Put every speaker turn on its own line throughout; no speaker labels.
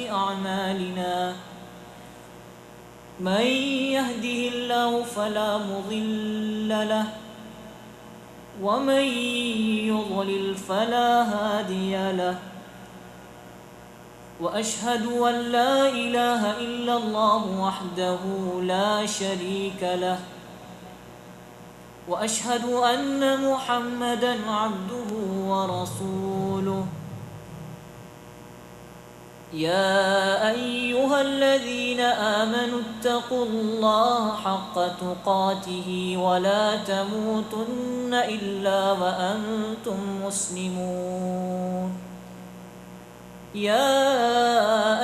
أعمالنا من يهده الله فلا مضل له ومن يضلل فلا هادي له وأشهد أن لا إله إلا الله وحده لا شريك له وأشهد أن محمدًا عبده ورسوله يا أيها الذين آمنوا اتقوا الله حق تقاته ولا تموتن إلا وأنتم مسلمون يا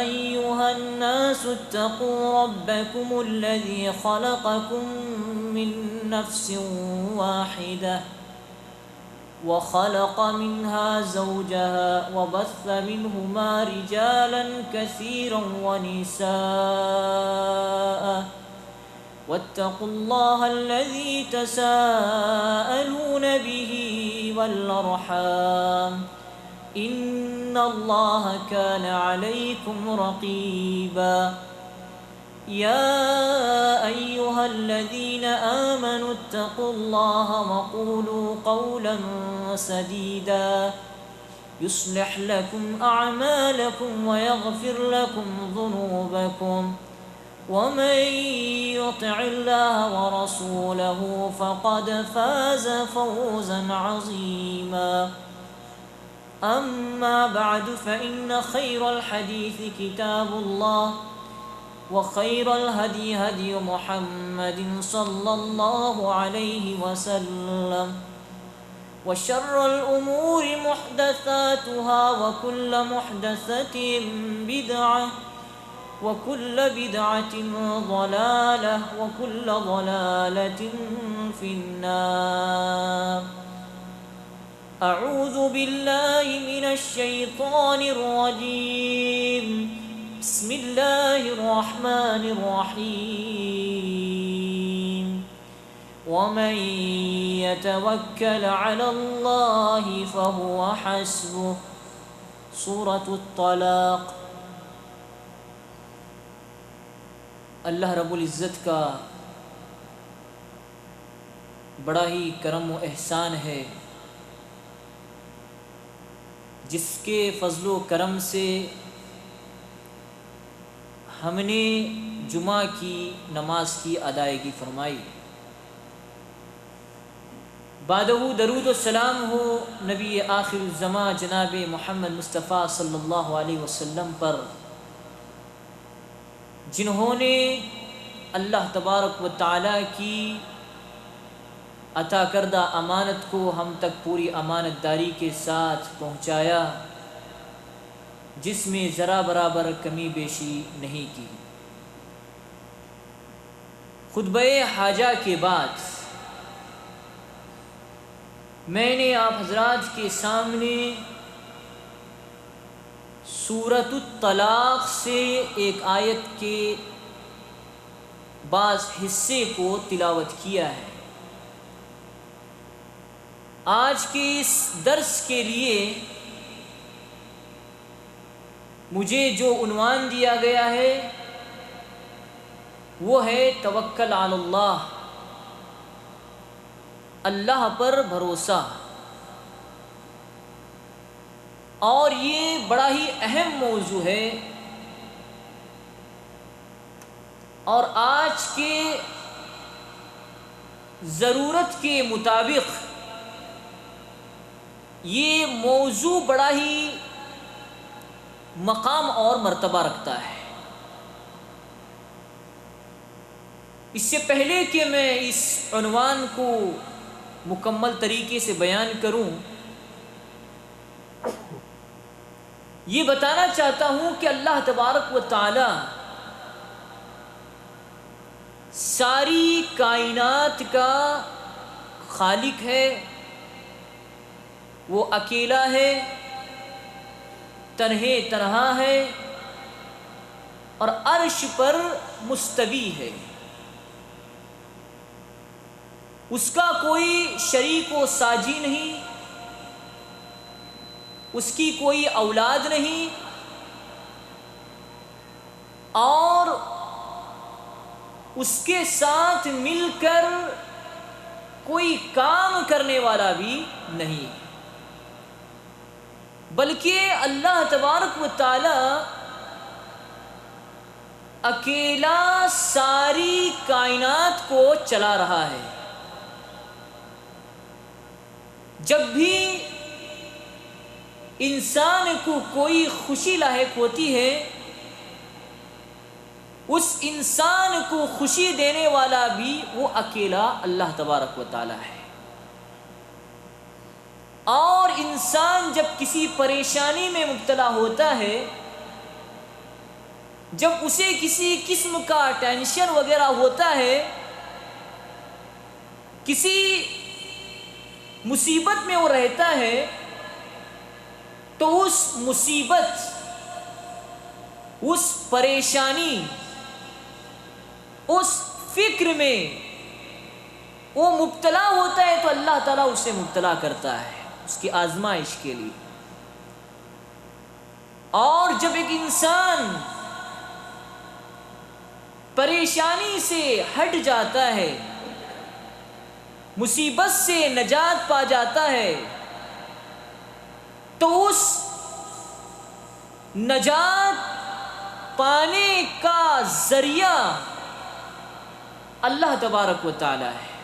أيها الناس اتقوا ربكم الذي خلقكم من نفس واحدة وخلق منها زوجها وبث منهما رجالا كثيرا ونساء واتقوا الله الذي تساءلون به والأرحام إن الله كان عليكم رقيبا يا أيها الذين آمنوا اتقوا الله وقولوا قولا سديدا يصلح لكم أعمالكم ويغفر لكم ذنوبكم ومن يطع الله ورسوله فقد فاز فوزا عظيما أما بعد فإن خير الحديث كتاب الله وخير الهدي هدي محمد صلى الله عليه وسلم وشر الأمور محدثاتها وكل محدثة بدعة وكل بدعة ضلالة وكل ضلالة في النار أعوذ بالله من الشيطان الرجيم بسم الله الرحمن الرحيم ومن يتوكل على الله فهو حسبه سورة الطلاق۔ اللہ رب العزت کا بڑا ہی کرم و احسان ہے جس کے فضل و کرم سے ہم نے جمعہ کی نماز کی ادائیگی فرمائی۔ بعدہ درود و سلام ہو نبی آخر الزماں جناب محمد مصطفیٰ صلی اللہ علیہ وسلم پر، جنہوں نے اللہ تبارک و تعالیٰ کی عطا کردہ امانت کو ہم تک پوری امانت داری کے ساتھ پہنچایا، جس میں ذرا برابر کمی بیشی نہیں کی۔ خطبہ حاجہ کے بعد میں نے آپ حضرات کے سامنے سورۃ الطلاق سے ایک آیت کے بعض حصے کو تلاوت کیا ہے۔ آج کے اس درس کے لیے مجھے جو عنوان دیا گیا ہے وہ ہے توکل علی اللہ، اللہ پر بھروسہ۔ اور یہ بڑا ہی اہم موضوع ہے، اور آج کے ضرورت کے مطابق یہ موضوع بڑا ہی مقام اور مرتبہ رکھتا ہے۔ اس سے پہلے کہ میں اس عنوان کو مکمل طریقے سے بیان کروں، یہ بتانا چاہتا ہوں کہ اللہ تبارک و تعالی ساری کائنات کا خالق ہے، وہ اکیلا ہے، تنہا ہے، اور عرش پر مستوی ہے۔ اس کا کوئی شریک و ساجی نہیں، اس کی کوئی اولاد نہیں، اس کے ساتھ مل کر کوئی کام کرنے والا بھی نہیں ہے، بلکہ اللہ تبارک و تعالی اکیلا ساری کائنات کو چلا رہا ہے۔ جب بھی انسان کو کوئی خوشی لاحق ہوتی ہے، اس انسان کو خوشی دینے والا بھی وہ اکیلا اللہ تبارک و تعالی ہے۔ اور انسان جب کسی پریشانی میں مبتلا ہوتا ہے، جب اسے کسی قسم کا ٹینشن وغیرہ ہوتا ہے، کسی مصیبت میں وہ رہتا ہے، تو اس مصیبت، اس پریشانی، اس فکر میں وہ مبتلا ہوتا ہے، تو اللہ تعالیٰ اسے مبتلا کرتا ہے اس کی آزمائش کے لیے۔ اور جب ایک انسان پریشانی سے ہٹ جاتا ہے، مصیبت سے نجات پا جاتا ہے، تو اس نجات پانے کا ذریعہ اللہ تبارک و تعالی ہے۔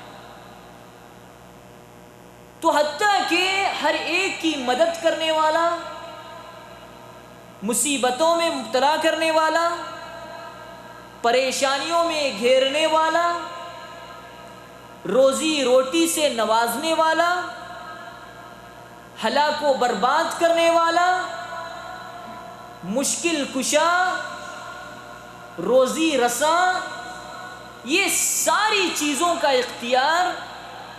تو حتیٰ کہ ہر ایک کی مدد کرنے والا، مصیبتوں میں مبتلا کرنے والا، پریشانیوں میں گھیرنے والا، روزی روٹی سے نوازنے والا، ہلاک و برباد کرنے والا، مشکل کشا، روزی رساں، یہ ساری چیزوں کا اختیار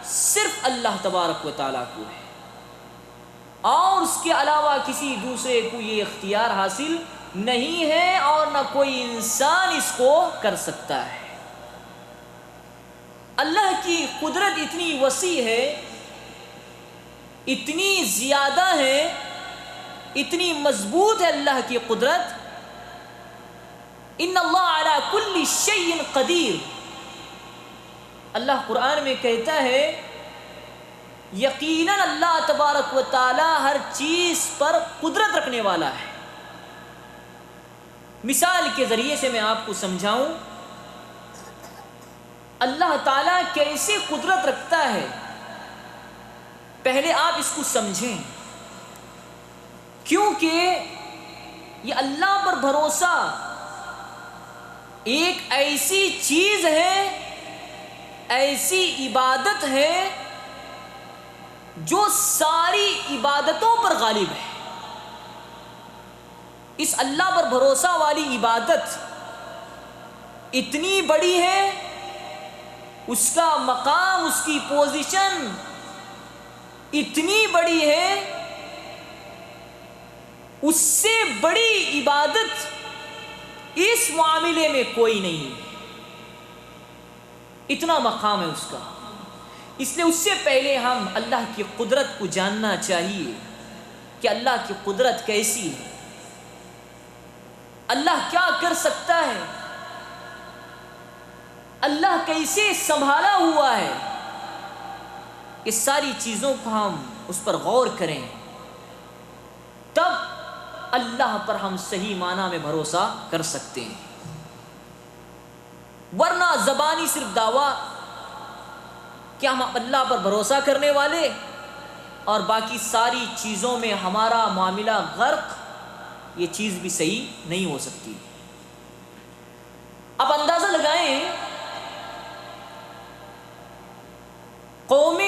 صرف اللہ تبارک و تعالیٰ کو ہے، اور اس کے علاوہ کسی دوسرے کو یہ اختیار حاصل نہیں ہے، اور نہ کوئی انسان اس کو کر سکتا ہے۔ اللہ کی قدرت اتنی وسیع ہے، اتنی زیادہ ہے، اتنی مضبوط ہے اللہ کی قدرت۔ ان اللہ علی کل شیء قدیر، اللہ قرآن میں کہتا ہے یقیناً اللہ تبارک و تعالی ہر چیز پر قدرت رکھنے والا ہے۔ مثال کے ذریعے سے میں آپ کو سمجھاؤں اللہ تعالیٰ کیسے قدرت رکھتا ہے، پہلے آپ اس کو سمجھیں، کیونکہ یہ اللہ پر بھروسہ ایک ایسی چیز ہے، ایسی عبادت ہے جو ساری عبادتوں پر غالب ہے۔ اس اللہ پر بھروسہ والی عبادت اتنی بڑی ہے، اس کا مقام، اس کی پوزیشن اتنی بڑی ہے، اس سے بڑی عبادت اس معاملے میں کوئی نہیں ہے، اتنا مقام ہے اس کا۔ اس لیے اس سے پہلے ہم اللہ کی قدرت کو جاننا چاہیے کہ اللہ کی قدرت کیسی ہے، اللہ کیا کر سکتا ہے، اللہ کیسے سنبھالا ہوا ہے۔ اس ساری چیزوں کو ہم اس پر غور کریں، تب اللہ پر ہم صحیح معنی میں بھروسہ کر سکتے ہیں، ورنہ زبانی صرف دعویٰ کہ ہم اللہ پر بھروسہ کرنے والے اور باقی ساری چیزوں میں ہمارا معاملہ غرق، یہ چیز بھی صحیح نہیں ہو سکتی۔ اب اندازہ لگائیں، قوم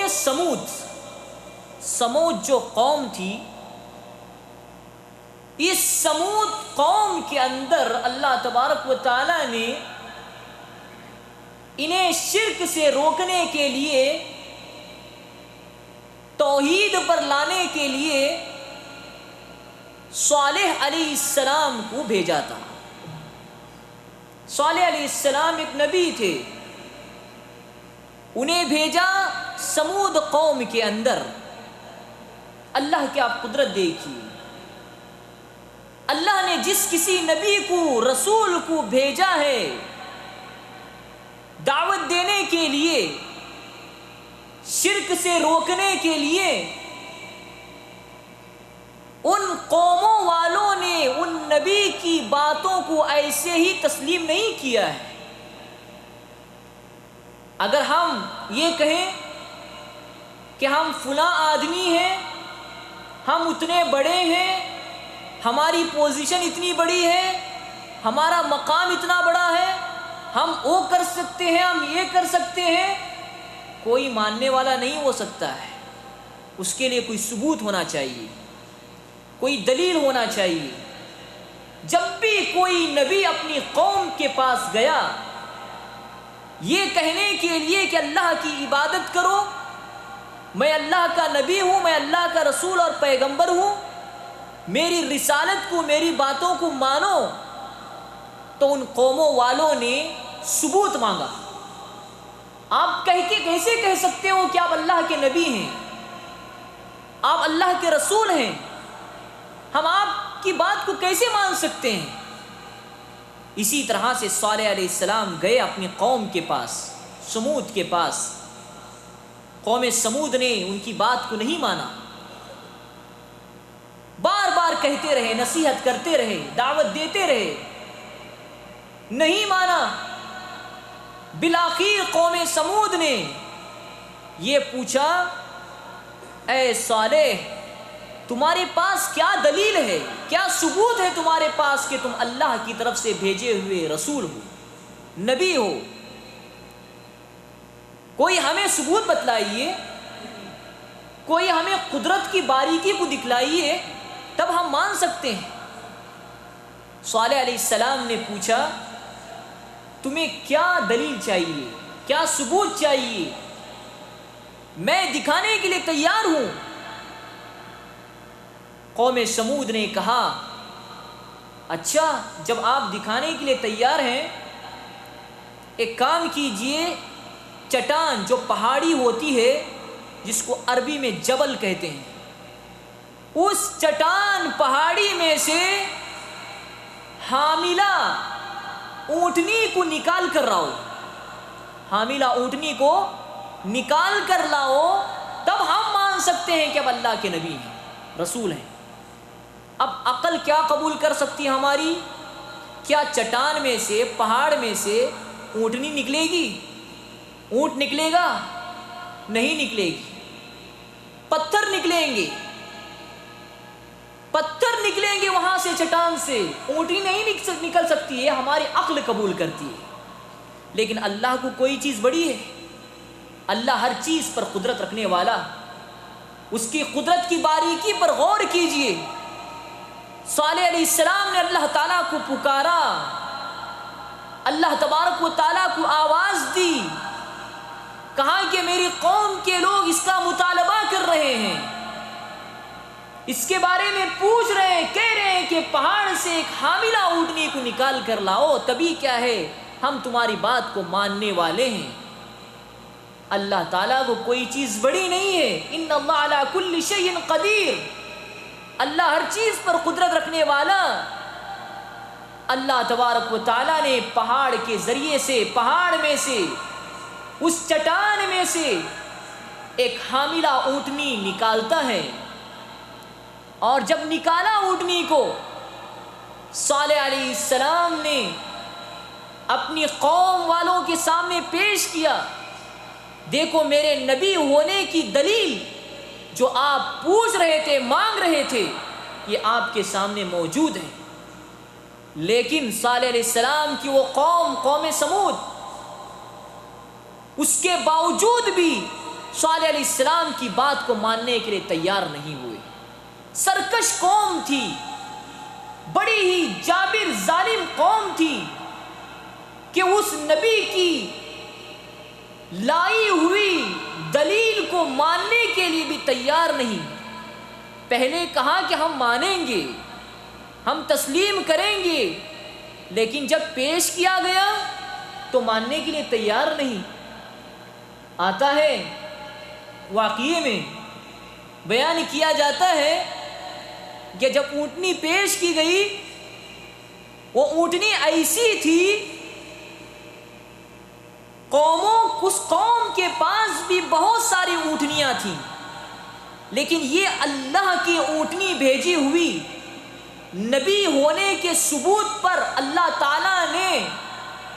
سمود جو قوم تھی، اس سمود قوم کے اندر اللہ تبارک و تعالی نے انہیں شرک سے روکنے کے لیے، توحید پر لانے کے لیے صالح علیہ السلام کو بھیجا تھا۔ صالح علیہ السلام ایک نبی تھے، انہیں بھیجا سمود قوم کے اندر۔ اللہ کی آپ قدرت دیکھیے، اللہ نے جس کسی نبی کو، رسول کو بھیجا ہے، دعوت دینے کے لیے، شرک سے روکنے کے لیے ان قوموں والوں نے ان نبی کی باتوں کو ایسے ہی تسلیم نہیں کیا ہے۔ اگر ہم یہ کہیں کہ ہم فلاں آدمی ہیں، ہم اتنے بڑے ہیں، ہماری پوزیشن اتنی بڑی ہے، ہمارا مقام اتنا بڑا ہے، ہم وہ کر سکتے ہیں، ہم یہ کر سکتے ہیں، کوئی ماننے والا نہیں ہو سکتا ہے۔ اس کے لیے کوئی ثبوت ہونا چاہیے، کوئی دلیل ہونا چاہیے۔ جب بھی کوئی نبی اپنی قوم کے پاس گیا یہ کہنے کے لیے کہ اللہ کی عبادت کرو، میں اللہ کا نبی ہوں، میں اللہ کا رسول اور پیغمبر ہوں، میری رسالت کو، میری باتوں کو مانو، تو ان قوموں والوں نے ثبوت مانگا۔ آپ کیسے کہہ سکتے ہو کہ آپ اللہ کے نبی ہیں، آپ اللہ کے رسول ہیں، ہم آپ کی بات کو کیسے مان سکتے ہیں؟ اسی طرح سے صالح علیہ السلام گئے اپنی قوم کے پاس، سمود کے پاس۔ قوم سمود نے ان کی بات کو نہیں مانا، بار بار کہتے رہے، نصیحت کرتے رہے، دعوت دیتے رہے، نہیں مانا۔ بالآخر قوم سمود نے یہ پوچھا، اے صالح تمہارے پاس کیا دلیل ہے، کیا ثبوت ہے تمہارے پاس کہ تم اللہ کی طرف سے بھیجے ہوئے رسول ہو، نبی ہو؟ کوئی ہمیں ثبوت بتلائیے، کوئی ہمیں قدرت کی باریکی کو دکھلائیے، تب ہم مان سکتے ہیں۔ صالح علیہ السلام نے پوچھا تمہیں کیا دلیل چاہیے، کیا ثبوت چاہیے؟ میں دکھانے کے لیے تیار ہوں۔ قوم سمود نے کہا اچھا جب آپ دکھانے کے لیے تیار ہیں، ایک کام کیجئے، چٹان جو پہاڑی ہوتی ہے جس کو عربی میں جبل کہتے ہیں، اس چٹان پہاڑی میں سے حاملہ اونٹنی کو نکال کر لاؤ، حاملہ اونٹنی کو نکال کر لاؤ، تب ہم مان سکتے ہیں کہ اب اللہ کے نبی ہیں، رسول ہیں۔ اب عقل کیا قبول کر سکتی ہماری؟ کیا چٹان میں سے، پہاڑ میں سے اونٹنی نکلے گی؟ اونٹ نکلے گا؟ نہیں نکلے گی۔ پتھر نکلیں گے، پتھر نکلیں گے وہاں سے، چٹان سے، اونٹنی نہیں نکل سکتی ہے، ہماری عقل قبول کرتی ہے۔ لیکن اللہ کو کوئی چیز بڑی ہے، اللہ ہر چیز پر قدرت رکھنے والا، اس کی قدرت کی باریکی پر غور کیجئے۔ صالح علیہ السلام نے اللہ تعالیٰ کو پکارا، اللہ تبارک و تعالیٰ کو آواز دی، کہا کہ میری قوم کے لوگ اس کا مطالبہ کر رہے ہیں، اس کے بارے میں پوچھ رہے ہیں، کہہ رہے ہیں کہ پہاڑ سے ایک حاملہ اونٹنی کو نکال کر لاؤ، تبھی کیا ہے ہم تمہاری بات کو ماننے والے ہیں۔ اللہ تعالیٰ کو کوئی چیز بڑی نہیں ہے، ان اللہ علی کل شیء قدیر، اللہ ہر چیز پر قدرت رکھنے والا۔ اللہ تبارک و تعالیٰ نے پہاڑ کے ذریعے سے، پہاڑ میں سے، اس چٹان میں سے ایک حاملہ اونٹنی نکالتا ہے، اور جب نکالا اونٹنی کو، صالح علیہ السلام نے اپنی قوم والوں کے سامنے پیش کیا، دیکھو میرے نبی ہونے کی دلیل جو آپ پوچھ رہے تھے، مانگ رہے تھے، یہ آپ کے سامنے موجود ہے۔ لیکن صالح علیہ السلام کی وہ قوم سمود، اس کے باوجود بھی صالح علیہ السلام کی بات کو ماننے کے لیے تیار نہیں ہوئے۔ سرکش قوم تھی، بڑی ہی جابر ظالم قوم تھی کہ اس نبی کی لائی ہوئی دلیل کو ماننے کے لیے بھی تیار نہیں۔ پہلے کہا کہ ہم مانیں گے، ہم تسلیم کریں گے، لیکن جب پیش کیا گیا تو ماننے کے لیے تیار نہیں۔ آتا ہے واقعے میں بیان کیا جاتا ہے کہ جب اونٹنی پیش کی گئی، وہ اونٹنی ایسی تھی، اس قوم کے پاس بھی بہت ساری اونٹنیاں تھیں، لیکن یہ اللہ کی اونٹنی بھیجی ہوئی نبی ہونے کے ثبوت پر اللہ تعالیٰ نے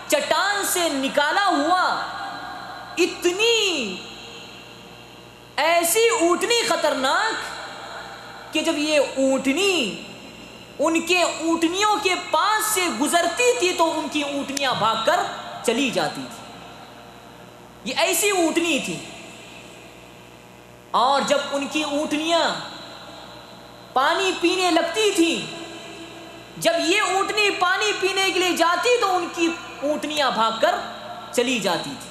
چٹان سے نکالا ہوا اتنی ایسی اونٹنی خطرناک کہ جب یہ اونٹنی ان کے اونٹنیوں کے پاس سے گزرتی تھی تو ان کی اونٹنیاں بھاگ کر چلی جاتی تھی. یہ ایسی اونٹنی تھی، اور جب ان کی اونٹنیاں پانی پینے لگتی تھیں، جب یہ اونٹنی پانی پینے کے لیے جاتی تو ان کی اونٹنیاں بھاگ کر چلی جاتی تھی.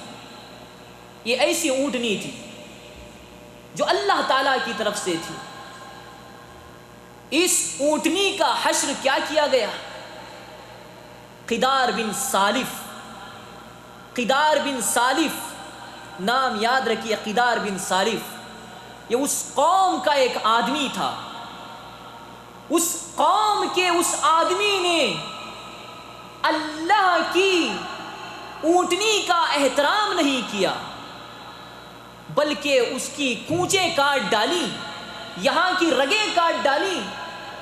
یہ ایسی اونٹنی تھی جو اللہ تعالیٰ کی طرف سے تھی. اس اونٹنی کا حشر کیا گیا؟ قدار بن سالف نام یاد رکھیے. قدار بن سالف یہ اس قوم کا ایک آدمی تھا. اس قوم کے اس آدمی نے اللہ کی اونٹنی کا احترام نہیں کیا، بلکہ اس کی کونچیں کاٹ ڈالی، یہاں کی رگیں کاٹ ڈالی،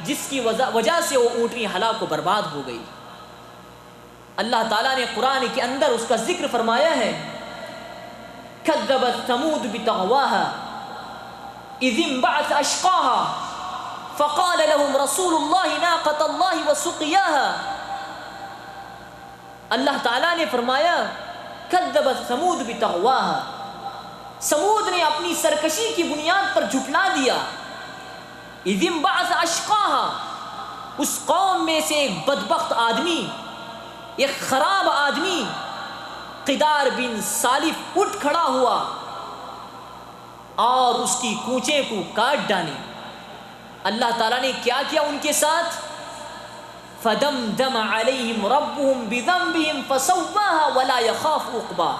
جس کی وجہ سے وہ اونٹنی ہلاک و برباد ہو گئی. اللہ تعالیٰ نے قرآن کے اندر اس کا ذکر فرمایا ہے، کذبت ثمود بطغواها اذ انبعث اشقاها فقال لهم رسول الله ناقة الله وسقياها. اللہ تعالیٰ نے فرمایا کذبت ثمود بطغواها، سمود نے اپنی سرکشی کی بنیاد پر جھٹلا دیا. اذ انبعث اشقاها، اس قوم میں سے ایک بدبخت آدمی، ایک خراب آدمی قدار بن سالف اٹھ کھڑا ہوا اور اس کی کونچیں کو کاٹ ڈالی. اللہ تعالیٰ نے کیا کیا ان کے ساتھ؟ فدمدم علیہم ربہم بذنبہم فسواها ولا یخاف عقباها،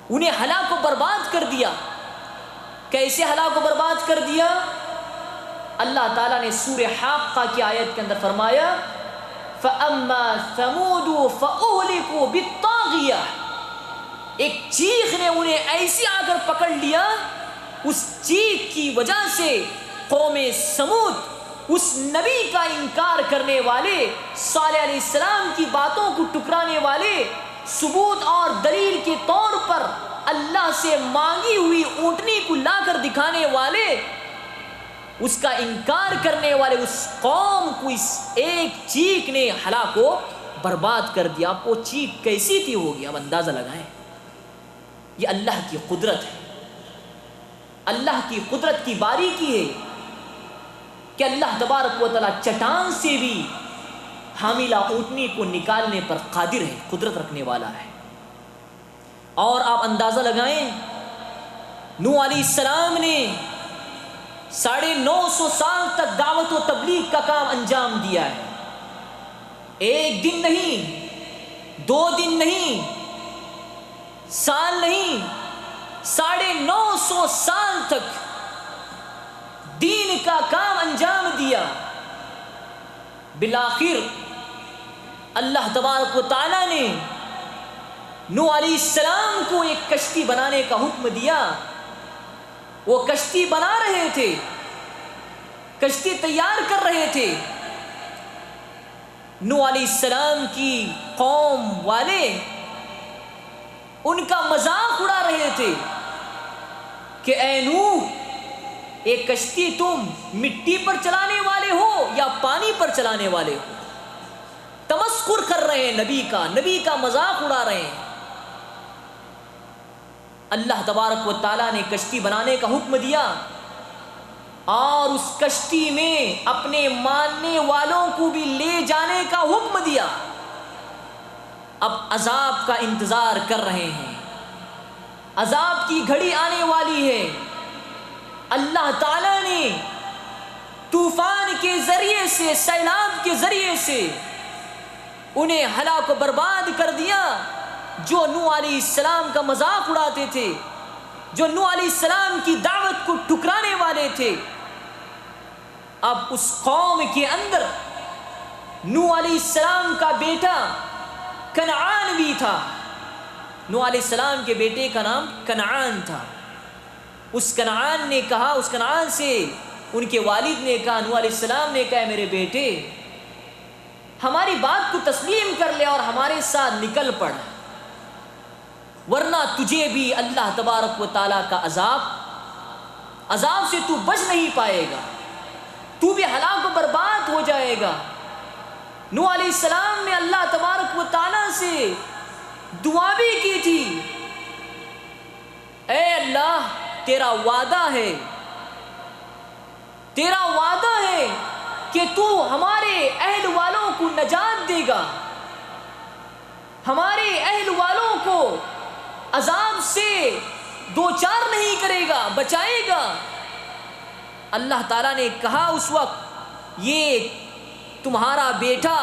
انہیں ہلاک و برباد کر دیا. کیسے ہلاک و برباد کر دیا؟ اللہ تعالیٰ نے سورہ حاقہ کی آیت کے اندر فرمایا فَأَمَّا ثَمُودُ فَأُهْلِكُوا بِالطَّاغِيَةِ، ایک چیخ نے انہیں ایسی آ کر پکڑ لیا، اس چیخ کی وجہ سے قوم سمود اس نبی کا انکار کرنے والے، صالح علیہ السلام کی باتوں کو ٹکرانے والے، ثبوت اور دلیل کے طور پر اللہ سے مانگی ہوئی اونٹنی کو لا کر دکھانے والے، اس کا انکار کرنے والے اس قوم کو اس ایک چیخ نے ہلاک و برباد کر دیا. آپ وہ چیخ کیسی تھی ہوگی، اب اندازہ لگائیں. یہ اللہ کی قدرت ہے، اللہ کی قدرت کی باریکی ہے کہ اللہ تبارک و تعالیٰ چٹان سے بھی حاملہ اونٹنی کو نکالنے پر قادر ہے، قدرت رکھنے والا ہے. اور آپ اندازہ لگائیں، نوح علیہ السلام نے 950 سال تک دعوت و تبلیغ کا کام انجام دیا ہے. ایک دن نہیں، 2 دن نہیں، سال نہیں، 950 سال تک دین کا کام انجام دیا. بالآخر اللہ تبارک و تعالیٰ نے نوح علیہ السلام کو ایک کشتی بنانے کا حکم دیا. وہ کشتی بنا رہے تھے، کشتی تیار کر رہے تھے. نوح علیہ السلام کی قوم والے ان کا مذاق اڑا رہے تھے کہ اے نوح، ایک کشتی تم مٹی پر چلانے والے ہو یا پانی پر چلانے والے ہو؟ تمسخر کر رہے ہیں نبی کا مذاق اڑا رہے ہیں. اللہ تبارک و تعالیٰ نے کشتی بنانے کا حکم دیا اور اس کشتی میں اپنے ماننے والوں کو بھی لے جانے کا حکم دیا. اب عذاب کا انتظار کر رہے ہیں، عذاب کی گھڑی آنے والی ہے. اللہ تعالیٰ نے طوفان کے ذریعے سے، سیلاب کے ذریعے سے انہیں ہلاک و برباد کر دیا جو نوح علیہ السلام کا مذاق اڑاتے تھے، جو نوح علیہ السلام کی دعوت کو ٹھکرانے والے تھے. اب اس قوم کے اندر نوح علیہ السلام کا بیٹا کنعان بھی تھا. نوح علیہ السلام کے بیٹے کا نام کنعان تھا. اس کنعان نے کہا، اس کنعان سے ان کے والد نے کہا، نوح علیہ السلام نے کہا میرے بیٹے ہماری بات کو تسلیم کر لے اور ہمارے ساتھ نکل پڑ، ورنہ تجھے بھی اللہ تبارک و تعالیٰ کا عذاب سے تو بچ نہیں پائے گا، تو بھی ہلاک و برباد ہو جائے گا. نوح علیہ السلام نے اللہ تبارک و تعالیٰ سے دعا بھی کی تھی، اے اللہ تیرا وعدہ ہے کہ تو ہمارے اہل والوں کو نجات دے گا، ہمارے اہل والوں کو عذاب سے دوچار نہیں کرے گا، بچائے گا. اللہ تعالیٰ نے کہا اس وقت یہ تمہارا بیٹا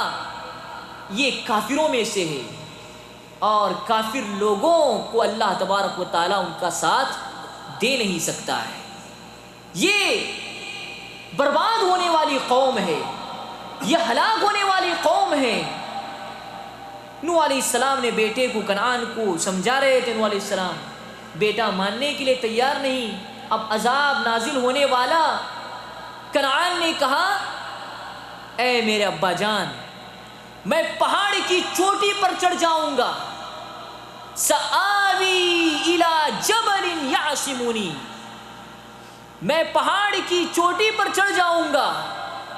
یہ کافروں میں سے ہے، اور کافر لوگوں کو اللہ تبارک و تعالیٰ ان کا ساتھ دے نہیں سکتا ہے، یہ برباد ہونے والی قوم ہے، یہ ہلاک ہونے والی قوم ہے. نوح علیہ السلام نے بیٹے کو کنعان کو سمجھا رہے تھے. نوح علیہ السلام بیٹا ماننے کے لیے تیار نہیں، اب عذاب نازل ہونے والا. کنعان نے کہا اے میرے ابا جان میں پہاڑ کی چوٹی پر چڑھ جاؤں گا، سآوی الی جبل یعصمونی، میں پہاڑ کی چوٹی پر چڑھ جاؤں گا،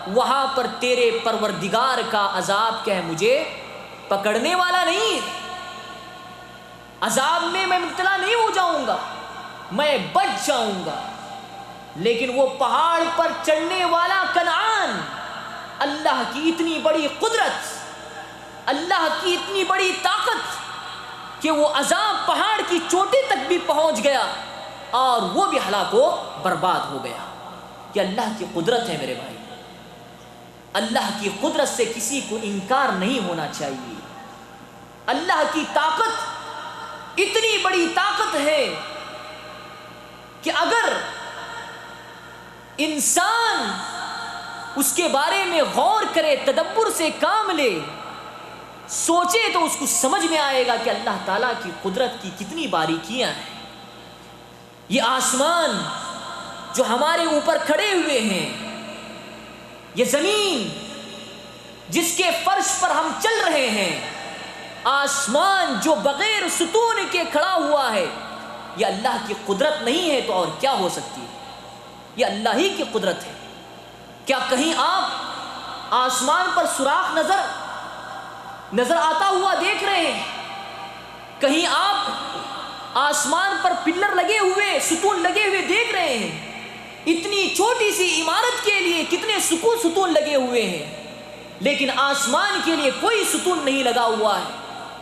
وہاں پر تیرے پروردگار کا عذاب کیا ہے مجھے پکڑنے والا نہیں، عذاب میں مبتلا نہیں ہو جاؤں گا، میں بچ جاؤں گا. لیکن وہ پہاڑ پر چڑھنے والا کنعان، اللہ کی اتنی بڑی قدرت، اللہ کی اتنی بڑی طاقت کہ وہ عذاب پہاڑ کی چوٹی تک بھی پہنچ گیا اور وہ بھی ہلاک و برباد ہو گیا. یہ اللہ کی قدرت ہے میرے بھائی، اللہ کی قدرت سے کسی کو انکار نہیں ہونا چاہیے. اللہ کی طاقت اتنی بڑی طاقت ہے کہ اگر انسان اس کے بارے میں غور کرے، تدبر سے کام لے، سوچے تو اس کو سمجھ میں آئے گا کہ اللہ تعالیٰ کی قدرت کی کتنی باریکیاں ہیں. یہ آسمان جو ہمارے اوپر کھڑے ہوئے ہیں، یہ زمین جس کے فرش پر ہم چل رہے ہیں، آسمان جو بغیر ستون کے کھڑا ہوا ہے، یہ اللہ کی قدرت نہیں ہے تو اور کیا ہو سکتی ہے؟ یہ اللہ ہی کی قدرت ہے. کیا کہیں آپ آسمان پر سوراخ نظر آتا ہوا دیکھ رہے ہیں؟ کہیں آپ آسمان پر پلر لگے ہوئے، ستون لگے ہوئے دیکھ رہے ہیں؟ اتنی چھوٹی سی عمارت کے لیے کتنے ستون لگے ہوئے ہیں، لیکن آسمان کے لیے کوئی ستون نہیں لگا ہوا ہے،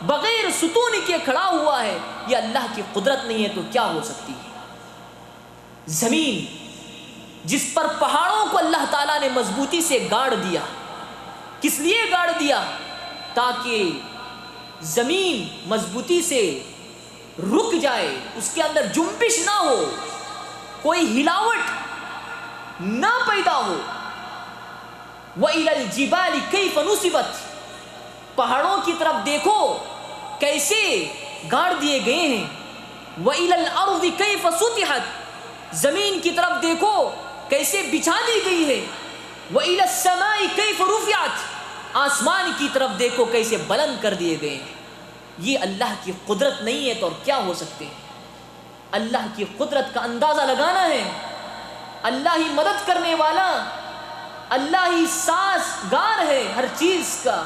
بغیر ستون کے کھڑا ہوا ہے. یہ اللہ کی قدرت نہیں ہے تو کیا ہو سکتی ہے؟ زمین جس پر پہاڑوں کو اللہ تعالیٰ نے مضبوطی سے گاڑ دیا، کس لیے گاڑ دیا؟ تاکہ زمین مضبوطی سے رک جائے، اس کے اندر جنبش نہ ہو، کوئی ہلاوٹ نہ پیدا ہو. وَإِلَى الْجِبَالِ كَيْفَ نُصِبَتْ، پہاڑوں کی طرف دیکھو کیسے گاڑ دیے گئے ہیں. وَإِلَى الْأَرْضِ كَيْفَ سُطِحَتْ، زمین کی طرف دیکھو کیسے بچھا دی گئی ہے. وَإِلَى السَّمَاءِ كَيْفَ رُفِعَتْ، آسمان کی طرف دیکھو کیسے بلند کر دیے گئے ہیں. یہ اللہ کی قدرت نہیں ہے تو اور کیا ہو سکتے ہیں؟ اللہ کی قدرت کا اندازہ لگانا ہے. اللہ ہی مدد کرنے والا، اللہ ہی سازگار ہے ہر چیز کا.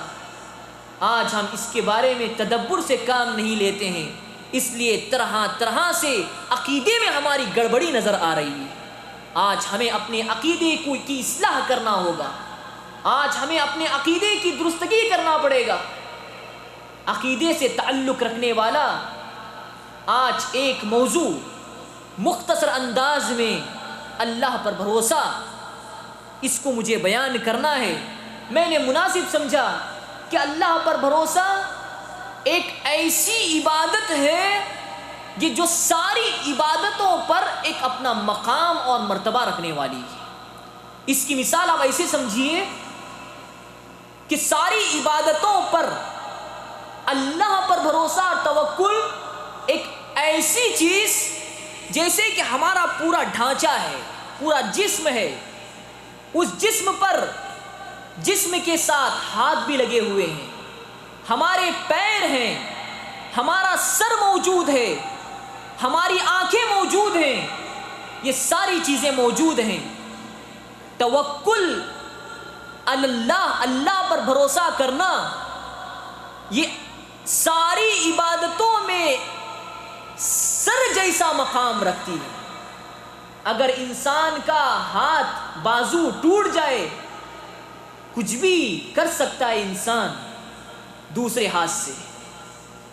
آج ہم اس کے بارے میں تدبر سے کام نہیں لیتے ہیں، اس لیے طرح سے عقیدے میں ہماری گڑبڑی نظر آ رہی ہے. آج ہمیں اپنے عقیدے کی اصلاح کرنا ہوگا، آج ہمیں اپنے عقیدے کی درستگی کرنا پڑے گا. عقیدے سے تعلق رکھنے والا آج ایک موضوع مختصر انداز میں اللہ پر بھروسہ، اس کو مجھے بیان کرنا ہے. میں نے مناسب سمجھا کہ اللہ پر بھروسہ ایک ایسی عبادت ہے کہ جو ساری عبادتوں پر ایک اپنا مقام اور مرتبہ رکھنے والی ہے. اس کی مثال آپ ایسے سمجھیے کہ ساری عبادتوں پر اللہ پر بھروسہ اور توکل ایک ایسی چیز جیسے کہ ہمارا پورا ڈھانچہ ہے، پورا جسم ہے، اس جسم پر جسم کے ساتھ ہاتھ بھی لگے ہوئے ہیں، ہمارے پیر ہیں، ہمارا سر موجود ہے، ہماری آنکھیں موجود ہیں، یہ ساری چیزیں موجود ہیں۔ توکل اللہ، اللہ پر بھروسہ کرنا، یہ ساری عبادتوں میں سر جیسا مقام رکھتی ہے۔ اگر انسان کا ہاتھ بازو ٹوٹ جائے، کچھ بھی کر سکتا ہے انسان دوسرے ہاتھ سے،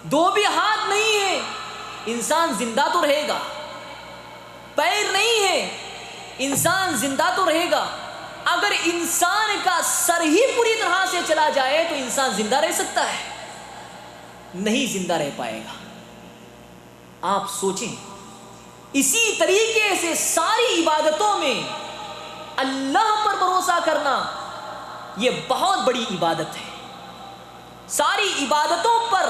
دو بھی ہاتھ نہیں ہے انسان زندہ تو رہے گا، پیر نہیں ہے انسان زندہ تو رہے گا۔ اگر انسان کا سر ہی پوری طرح سے چلا جائے تو انسان زندہ رہ سکتا ہے؟ نہیں زندہ رہ پائے گا۔ آپ سوچیں، اسی طریقے سے ساری عبادتوں میں اللہ پر بھروسہ کرنا یہ بہت بڑی عبادت ہے، ساری عبادتوں پر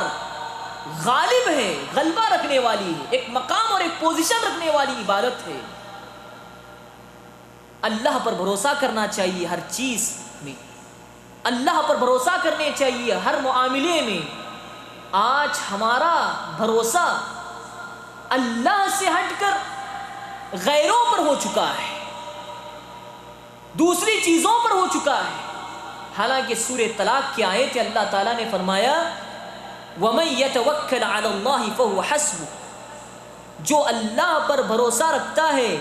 غالب ہے، غلبہ رکھنے والی ہے، ایک مقام اور ایک پوزیشن رکھنے والی عبادت ہے۔ اللہ پر بھروسہ کرنا چاہیے ہر چیز میں، اللہ پر بھروسہ کرنے چاہیے ہر معاملے میں۔ آج ہمارا بھروسہ اللہ سے ہٹ کر غیروں پر ہو چکا ہے، دوسری چیزوں پر ہو چکا ہے۔ حالانکہ سورہ طلاق کی آیت اللہ تعالیٰ نے فرمایا وَمَن يَتَوَكَّلْ عَلَى اللَّهِ فَهُوَ حَسْبُهُ، جو اللہ پر بھروسہ رکھتا ہے،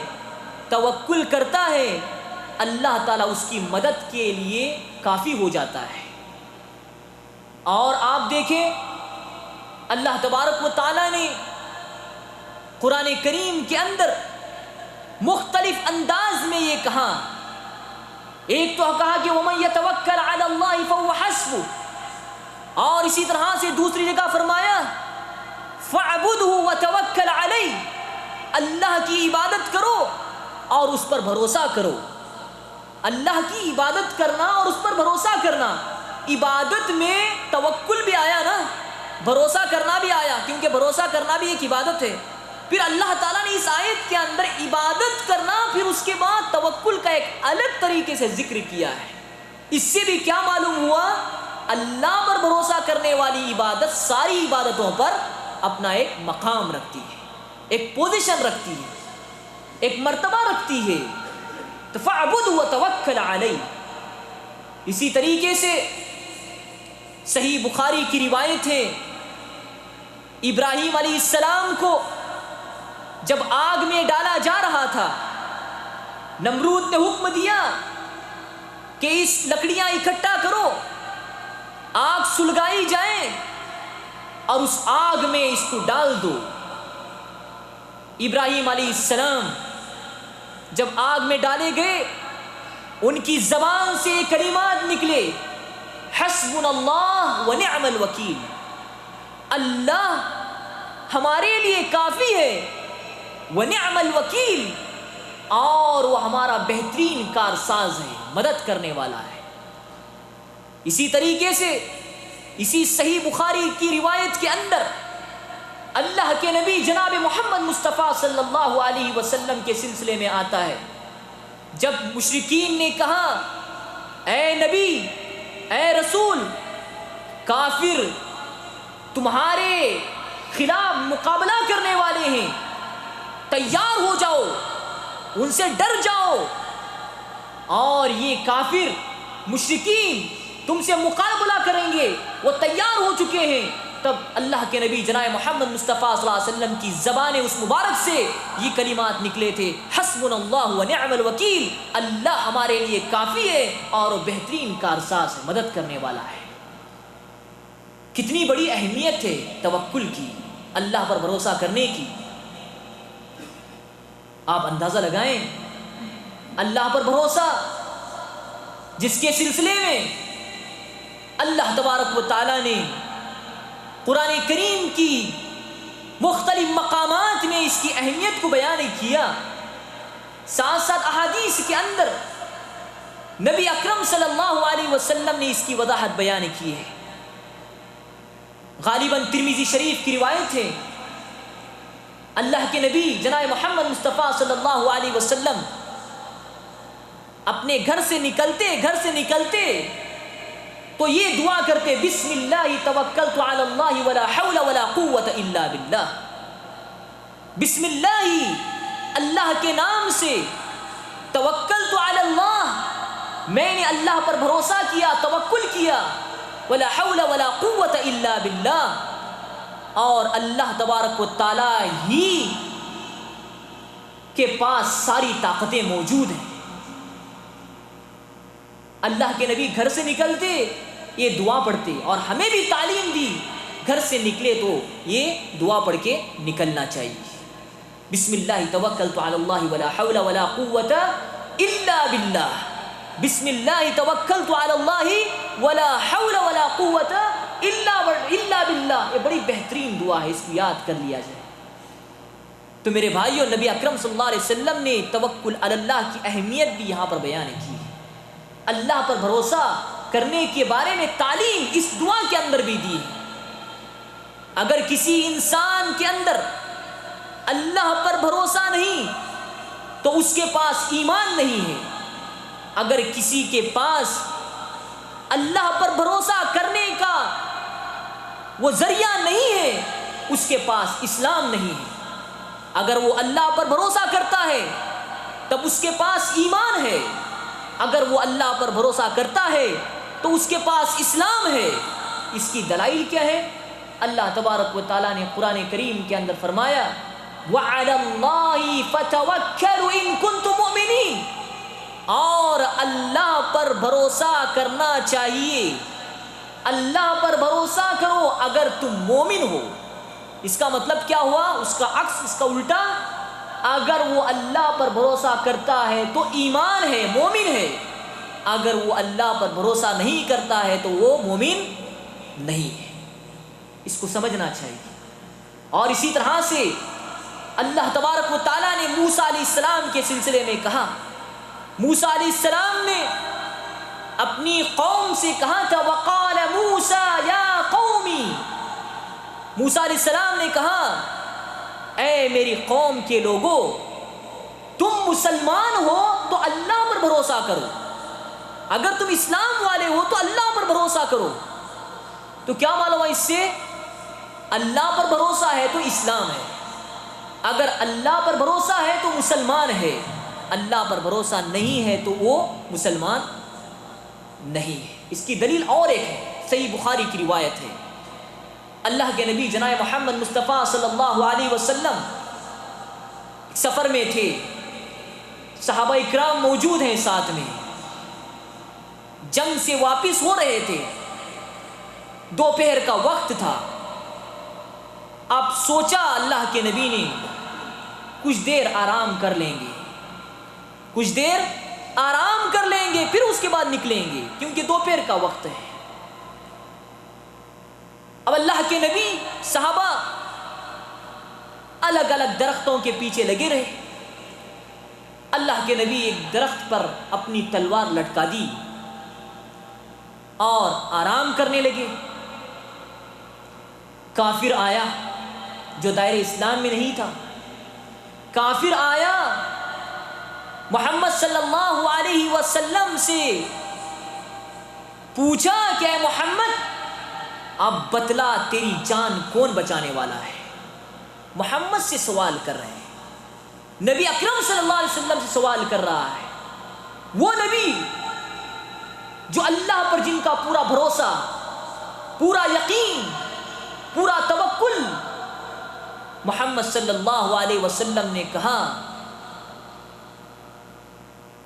توکل کرتا ہے، اللہ تعالیٰ اس کی مدد کے لیے کافی ہو جاتا ہے۔ اور آپ دیکھیں اللہ تبارک و تعالیٰ نے قرآن کریم کے اندر مختلف انداز میں یہ کہا، ایک تو کہا کہ وَمَن يَتَوَكَّلْ عَلَى اللَّهِ فَهُوَ حَسْبُهُ، اور اسی طرح سے دوسری جگہ فرمایا فَاعْبُدْهُ وَتَوَكَّلْ عَلَيْهِ، اللہ کی عبادت کرو اور اس پر بھروسہ کرو۔ اللہ کی عبادت کرنا اور اس پر بھروسہ کرنا، عبادت میں توکل بھی آیا نا، بھروسہ کرنا بھی آیا، کیونکہ بھروسہ کرنا بھی ایک عبادت ہے۔ پھر اللہ تعالیٰ نے اس آیت کے اندر عبادت کرنا، پھر اس کے بعد توکل کا ایک الگ طریقے سے ذکر کیا ہے۔ اس سے بھی کیا معلوم ہوا؟ اللہ پر بھروسہ کرنے والی عبادت ساری عبادتوں پر اپنا ایک مقام رکھتی ہے، ایک پوزیشن رکھتی ہے، ایک مرتبہ رکھتی ہے۔ فَاعْبُدْهُ وَتَوَكَّلْ عَلَيْهِ۔ اسی طریقے سے صحیح بخاری کی روایت ہے، ابراہیم علیہ السلام کو جب آگ میں ڈالا جا رہا تھا، نمرود نے حکم دیا کہ اس لکڑیاں اکٹھا کرو، آگ سلگائی جائے اور اس آگ میں اس کو ڈال دو۔ ابراہیم علیہ السلام جب آگ میں ڈالے گئے، ان کی زبان سے یہ کلمات نکلے حسبنا اللہ ونعم الوکیل، اللہ ہمارے لیے کافی ہے، ونعم الوکیل، اور وہ ہمارا بہترین کارساز ہے، مدد کرنے والا ہے۔ اسی طریقے سے اسی صحیح بخاری کی روایت کے اندر اللہ کے نبی جناب محمد مصطفیٰ صلی اللہ علیہ وسلم کے سلسلے میں آتا ہے، جب مشرکین نے کہا اے نبی، اے رسول، کافر تمہارے خلاف مقابلہ کرنے والے ہیں، تیار ہو جاؤ، ان سے ڈر جاؤ، اور یہ کافر مشرکین تم سے مقابلہ کریں گے، وہ تیار ہو چکے ہیں۔ تب اللہ کے نبی جناب محمد مصطفیٰ صلی اللہ علیہ وسلم کی زبان اس مبارک سے یہ کلمات نکلے تھے حسبنا اللہ ونعم الوکیل، اللہ ہمارے لیے کافی ہے اور بہترین کارساز ہے، مدد کرنے والا ہے۔ کتنی بڑی اہمیت ہے توکل کی، اللہ پر بھروسہ کرنے کی۔ آپ اندازہ لگائیں، اللہ پر بھروسہ جس کے سلسلے میں اللہ تبارک و تعالیٰ نے قرآن کریم کی مختلف مقامات میں اس کی اہمیت کو بیان کیا، ساتھ ساتھ احادیث کے اندر نبی اکرم صلی اللہ علیہ وسلم نے اس کی وضاحت بیان کی ہے۔ غالباً ترمذی شریف کی روایت ہے، اللہ کے نبی جناب محمد مصطفیٰ صلی اللہ علیہ وسلم اپنے گھر سے نکلتے تو یہ دعا کرتے، بسم اللہ توکلت علی اللہ ولا حول ولا قوت الا باللہ. بسم اللہ کے نام سے، توکلت علی اللہ، میں نے اللہ پر بھروسہ کیا، توکل کیا، ولا حول ولا قوت الا باللہ، اور اللہ تبارک و تعالی ہی کے پاس ساری طاقتیں موجود ہیں. اللہ کے نبی گھر سے نکلتے یہ دعا پڑھتے، اور ہمیں بھی تعلیم دی گھر سے نکلے تو یہ دعا پڑھ کے نکلنا چاہیے. بسم اللہ توکلت علی اللہ ولا حول ولا قوت الا باللہ. بسم اللہ توکلت علی اللہ ولا حول ولا قوت الا باللہ. یہ بڑی بہترین دعا ہے، اس کو یاد کر لیا جائے. تو میرے بھائیوں، نبی اکرم صلی اللہ علیہ وسلم نے توکل علی اللہ کی اہمیت بھی یہاں پر بیان کی ہے. اللہ پر بھروسہ کرنے کے بارے میں تعلیم اس دعا کے اندر بھی دی ہے. اگر کسی انسان کے اندر اللہ پر بھروسہ نہیں تو اس کے پاس ایمان نہیں ہے. اگر کسی کے پاس اللہ پر بھروسہ کرنے کا وہ ذریعہ نہیں ہے، اس کے پاس اسلام نہیں ہے. اگر وہ اللہ پر بھروسہ کرتا ہے تب اس کے پاس ایمان ہے. اگر وہ اللہ پر بھروسہ کرتا ہے تو اس کے پاس اسلام ہے. اس کی دلائل کیا ہے؟ اللہ تبارک و تعالیٰ نے قرآن کریم کے اندر فرمایا، وَعَلَى اللَّهِ فَتَوَكَّلُوا إِن كُنتُم مُؤْمِنِينَ، اور اللہ پر بھروسہ کرنا چاہیے. اللہ پر بھروسہ کرو اگر تم مومن ہو. اس کا مطلب کیا ہوا؟ اس کا عکس، اس کا الٹا. اگر وہ اللہ پر بھروسہ کرتا ہے تو ایمان ہے، مومن ہے. اگر وہ اللہ پر بھروسہ نہیں کرتا ہے تو وہ مومن نہیں ہے. اس کو سمجھنا چاہیے. اور اسی طرح سے اللہ تبارک و تعالیٰ نے موسیٰ علیہ السلام کے سلسلے میں کہا. موسیٰ علیہ السلام نے اپنی قوم سے کہا تھا، وقال موسیٰ یا قومی، موسیٰ علیہ السلام نے کہا، اے میری قوم کے لوگوں، تم مسلمان ہو تو اللہ پر بھروسہ کرو. اگر تم اسلام والے ہو تو اللہ پر بھروسہ کرو. تو کیا معلوم ہے اس سے؟ اللہ پر بھروسہ ہے تو اسلام ہے. اگر اللہ پر بھروسہ ہے تو مسلمان ہے. اللہ پر بھروسہ نہیں ہے تو وہ مسلمان نہیں ہے. اس کی دلیل اور ایک ہے، صحیح بخاری کی روایت ہے. اللہ کے نبی جناب محمد مصطفیٰ صلی اللہ علیہ وسلم سفر میں تھے، صحابہ اکرام موجود ہیں ساتھ میں، جنگ سے واپس ہو رہے تھے، دوپہر کا وقت تھا. اب سوچا اللہ کے نبی نے کچھ دیر آرام کر لیں گے، کچھ دیر آرام کر لیں گے، پھر اس کے بعد نکلیں گے، کیونکہ دوپہر کا وقت ہے. اب اللہ کے نبی صحابہ الگ الگ درختوں کے پیچھے لگے رہے. اللہ کے نبی ایک درخت پر اپنی تلوار لٹکا دی اور آرام کرنے لگے. کافر آیا جو دائرہ اسلام میں نہیں تھا. کافر آیا محمد صلی اللہ علیہ وسلم سے پوچھا کہ اے محمد، اب بتلا تیری جان کون بچانے والا ہے. محمد سے سوال کر رہے ہیں، نبی اکرم صلی اللہ علیہ وسلم سے سوال کر رہا ہے. وہ نبی جو اللہ پر جن کا پورا بھروسہ، پورا یقین، پورا توکل. محمد صلی اللہ علیہ وسلم نے کہا،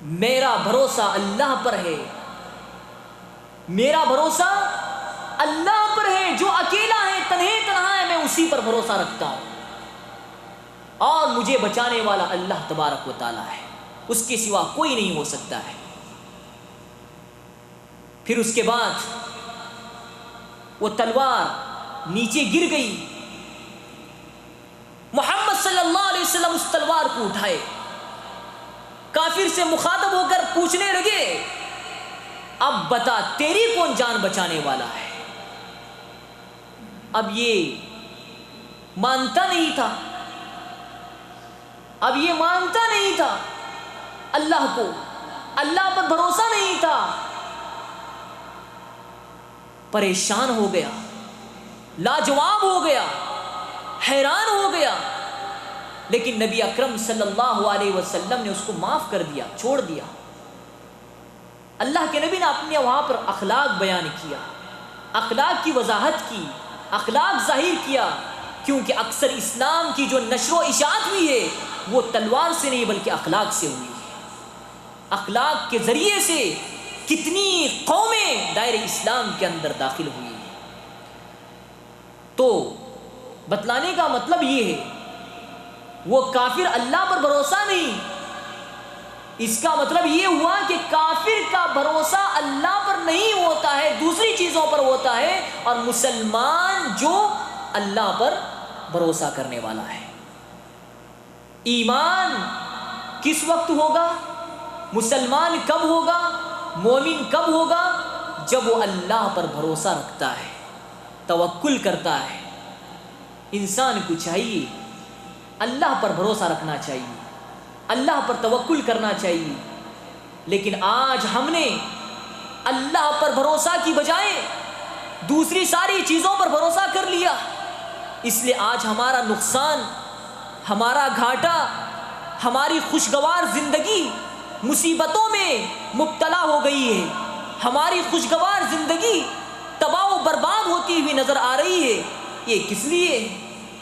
میرا بھروسہ اللہ پر ہے، میرا بھروسہ اللہ پر ہے، جو اکیلا ہے، تنہا ہے، میں اسی پر بھروسہ رکھتا ہوں، اور مجھے بچانے والا اللہ تبارک و تعالی ہے، اس کے سوا کوئی نہیں ہو سکتا ہے. پھر اس کے بعد وہ تلوار نیچے گر گئی. محمد صلی اللہ علیہ وسلم اس تلوار کو اٹھائے، کافر سے مخاطب ہو کر پوچھنے لگے، اب بتا تیری کون جان بچانے والا ہے. اب یہ مانتا نہیں تھا اب یہ مانتا نہیں تھا اللہ کو، اللہ پر بھروسہ نہیں تھا، پریشان ہو گیا، لاجواب ہو گیا، حیران ہو گیا، لیکن نبی اکرم صلی اللہ علیہ وسلم نے اس کو معاف کر دیا، چھوڑ دیا۔ اللہ کے نبی نے اپنے وہاں پر اخلاق بیان کیا، اخلاق کی وضاحت کی، اخلاق ظاہر کیا، کیونکہ اکثر اسلام کی جو نشر و اشاعت ہوئی ہے وہ تلوار سے نہیں بلکہ اخلاق سے ہوئی ہے۔ اخلاق کے ذریعے سے کتنی قومیں دائرہ اسلام کے اندر داخل ہوئی ہیں۔ تو بتلانے کا مطلب یہ ہے وہ کافر اللہ پر بھروسہ نہیں، اس کا مطلب یہ ہوا کہ کافر کا بھروسہ اللہ پر نہیں ہوتا ہے، دوسری چیزوں پر ہوتا ہے، اور مسلمان جو اللہ پر بھروسہ کرنے والا ہے۔ ایمان کس وقت ہوگا؟ مسلمان کب ہوگا؟ مومن کب ہوگا؟ جب وہ اللہ پر بھروسہ رکھتا ہے، توکل کرتا ہے۔ انسان کو چاہیے اللہ پر بھروسہ رکھنا چاہیے، اللہ پر توکل کرنا چاہیے، لیکن آج ہم نے اللہ پر بھروسہ کی بجائے دوسری ساری چیزوں پر بھروسہ کر لیا، اس لیے آج ہمارا نقصان، ہمارا گھاٹا، ہماری خوشگوار زندگی مصیبتوں میں مبتلا ہو گئی ہے، ہماری خوشگوار زندگی تباہ و برباد ہوتی ہوئی نظر آ رہی ہے۔ یہ کس لیے؟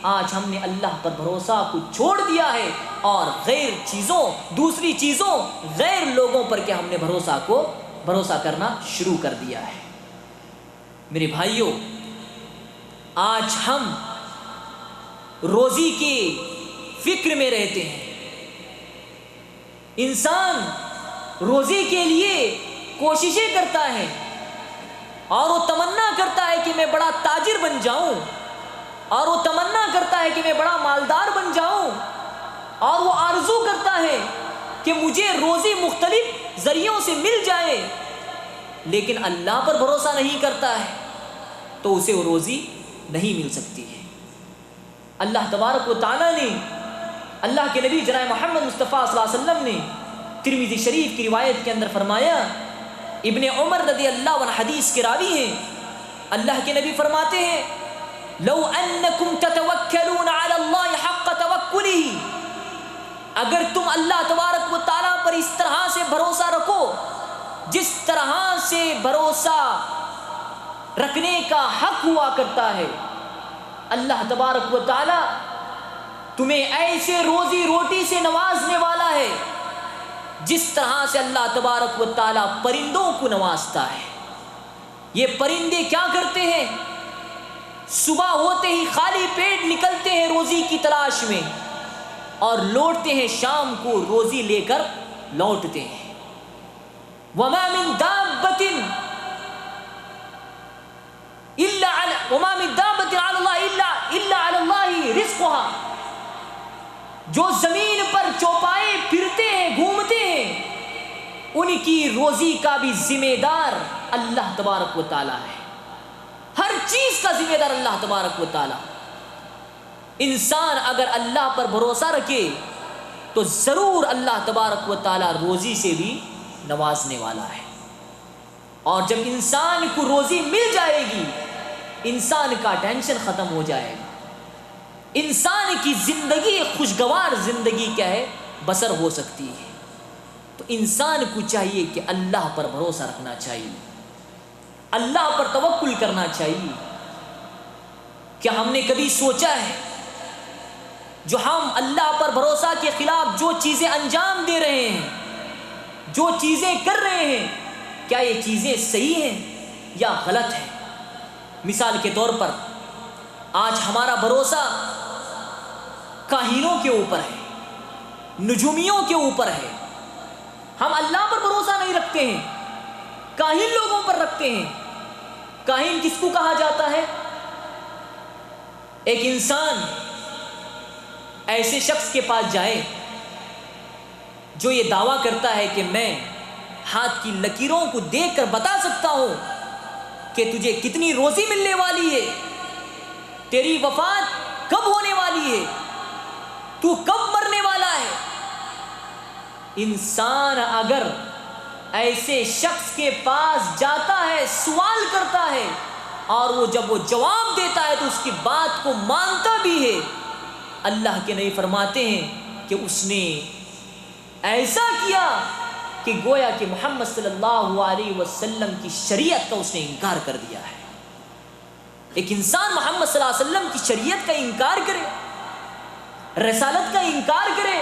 آج ہم نے اللہ پر بھروسہ کو چھوڑ دیا ہے اور غیر چیزوں، دوسری چیزوں، غیر لوگوں پر کہ ہم نے بھروسہ کرنا شروع کر دیا ہے۔ میرے بھائیوں، آج ہم روزی کی فکر میں رہتے ہیں، انسان روزی کے لیے کوششیں کرتا ہے اور وہ تمنا کرتا ہے کہ میں بڑا تاجر بن جاؤں، اور وہ تمنا کرتا ہے کہ میں بڑا مالدار بن جاؤں، اور وہ آرزو کرتا ہے کہ مجھے روزی مختلف ذریعوں سے مل جائے، لیکن اللہ پر بھروسہ نہیں کرتا ہے تو اسے وہ روزی نہیں مل سکتی ہے۔ اللہ تبارک و تعالیٰ نے، اللہ کے نبی جناب محمد مصطفیٰ صلی اللہ علیہ وسلم نے ترمذی شریف کی روایت کے اندر فرمایا، ابن عمر رضی اللہ عنہ حدیث کے راوی ہیں، اللہ کے نبی فرماتے ہیں، لو انکم تتوکلون علی اللہ حق توکلہ، اگر تم اللہ تبارک و تعالیٰ پر اس طرح سے بھروسہ رکھو جس طرح سے بھروسہ رکھنے کا حق ہوا کرتا ہے، اللہ تبارک و تعالیٰ تمہیں ایسے روزی روٹی سے نوازنے والا ہے جس طرح سے اللہ تبارک و تعالیٰ پرندوں کو نوازتا ہے۔ یہ پرندے کیا کرتے ہیں؟ صبح ہوتے ہی خالی پیٹ نکلتے ہیں روزی کی تلاش میں اور لوٹتے ہیں شام کو روزی لے کر لوٹتے ہیں۔ وما من دابۃ علی اللہ الا علی اللہ رزقها، جو زمین پر چوپائے پھرتے ہیں، گھومتے ہیں، ان کی روزی کا بھی ذمہ دار اللہ تبارک و تعالیٰ ہے، ہر چیز کا ذمہ دار اللہ تبارک و تعالیٰ۔ انسان اگر اللہ پر بھروسہ رکھے تو ضرور اللہ تبارک و تعالیٰ روزی سے بھی نوازنے والا ہے، اور جب انسان کو روزی مل جائے گی انسان کا ٹینشن ختم ہو جائے گا، انسان کی زندگی خوشگوار زندگی کیا ہے بسر ہو سکتی ہے۔ تو انسان کو چاہیے کہ اللہ پر بھروسہ رکھنا چاہیے، اللہ پر توکل کرنا چاہیے۔ کیا ہم نے کبھی سوچا ہے جو ہم اللہ پر بھروسہ کے خلاف جو چیزیں انجام دے رہے ہیں، جو چیزیں کر رہے ہیں، کیا یہ چیزیں صحیح ہیں یا غلط ہیں؟ مثال کے طور پر آج ہمارا بھروسہ کاہنوں کے اوپر ہے، نجومیوں کے اوپر ہے، ہم اللہ پر بھروسہ نہیں رکھتے ہیں، کاہن لوگوں پر رکھتے ہیں۔ کاہن کس کو کہا جاتا ہے؟ ایک انسان ایسے شخص کے پاس جائے جو یہ دعویٰ کرتا ہے کہ میں ہاتھ کی لکیروں کو دیکھ کر بتا سکتا ہوں کہ تجھے کتنی روزی ملنے والی ہے، تیری وفات کب ہونے والی ہے، تو کب مرنے والا ہے. انسان اگر ایسے شخص کے پاس جاتا ہے، سوال کرتا ہے، اور وہ جب وہ جواب دیتا ہے تو اس کی بات کو مانتا بھی ہے، اللہ کے نبی فرماتے ہیں کہ اس نے ایسا کیا کہ گویا کہ محمد صلی اللہ علیہ وسلم کی شریعت کا اس نے انکار کر دیا ہے. ایک انسان محمد صلی اللہ علیہ وسلم کی شریعت کا انکار کرے، رسالت کا انکار کرے،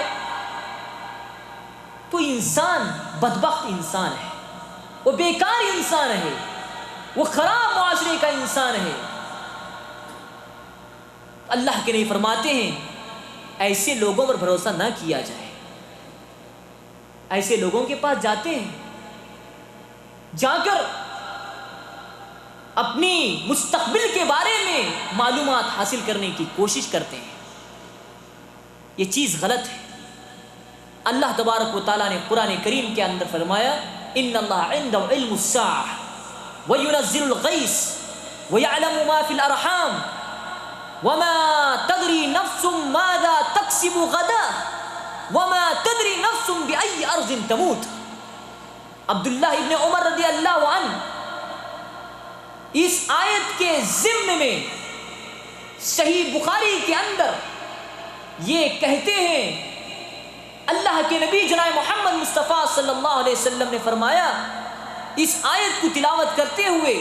تو انسان بدبخت انسان ہے، وہ بیکار انسان ہے، وہ خراب معاشرے کا انسان ہے. اللہ کے نبی فرماتے ہیں ایسے لوگوں پر بھروسہ نہ کیا جائے. ایسے لوگوں کے پاس جاتے ہیں، جا کر اپنی مستقبل کے بارے میں معلومات حاصل کرنے کی کوشش کرتے ہیں. یہ چیز غلط ہے. اللہ تبارک و تعالیٰ نے قرآن کریم کے اندر فرمایا ان اللہ عنده علم الساعة وينزل الغيث ويعلم ما في الارحام وما تدري نفس ماذا تكسب غدا وما تدري نفس بأي ارض تموت. عبداللہ ابن عمر رضی اللہ عنہ اس آیت کے ضمن میں صحیح بخاری کے اندر یہ کہتے ہیں، اللہ کے نبی جناب محمد مصطفیٰ صلی اللہ علیہ وسلم نے فرمایا اس آیت کو تلاوت کرتے ہوئے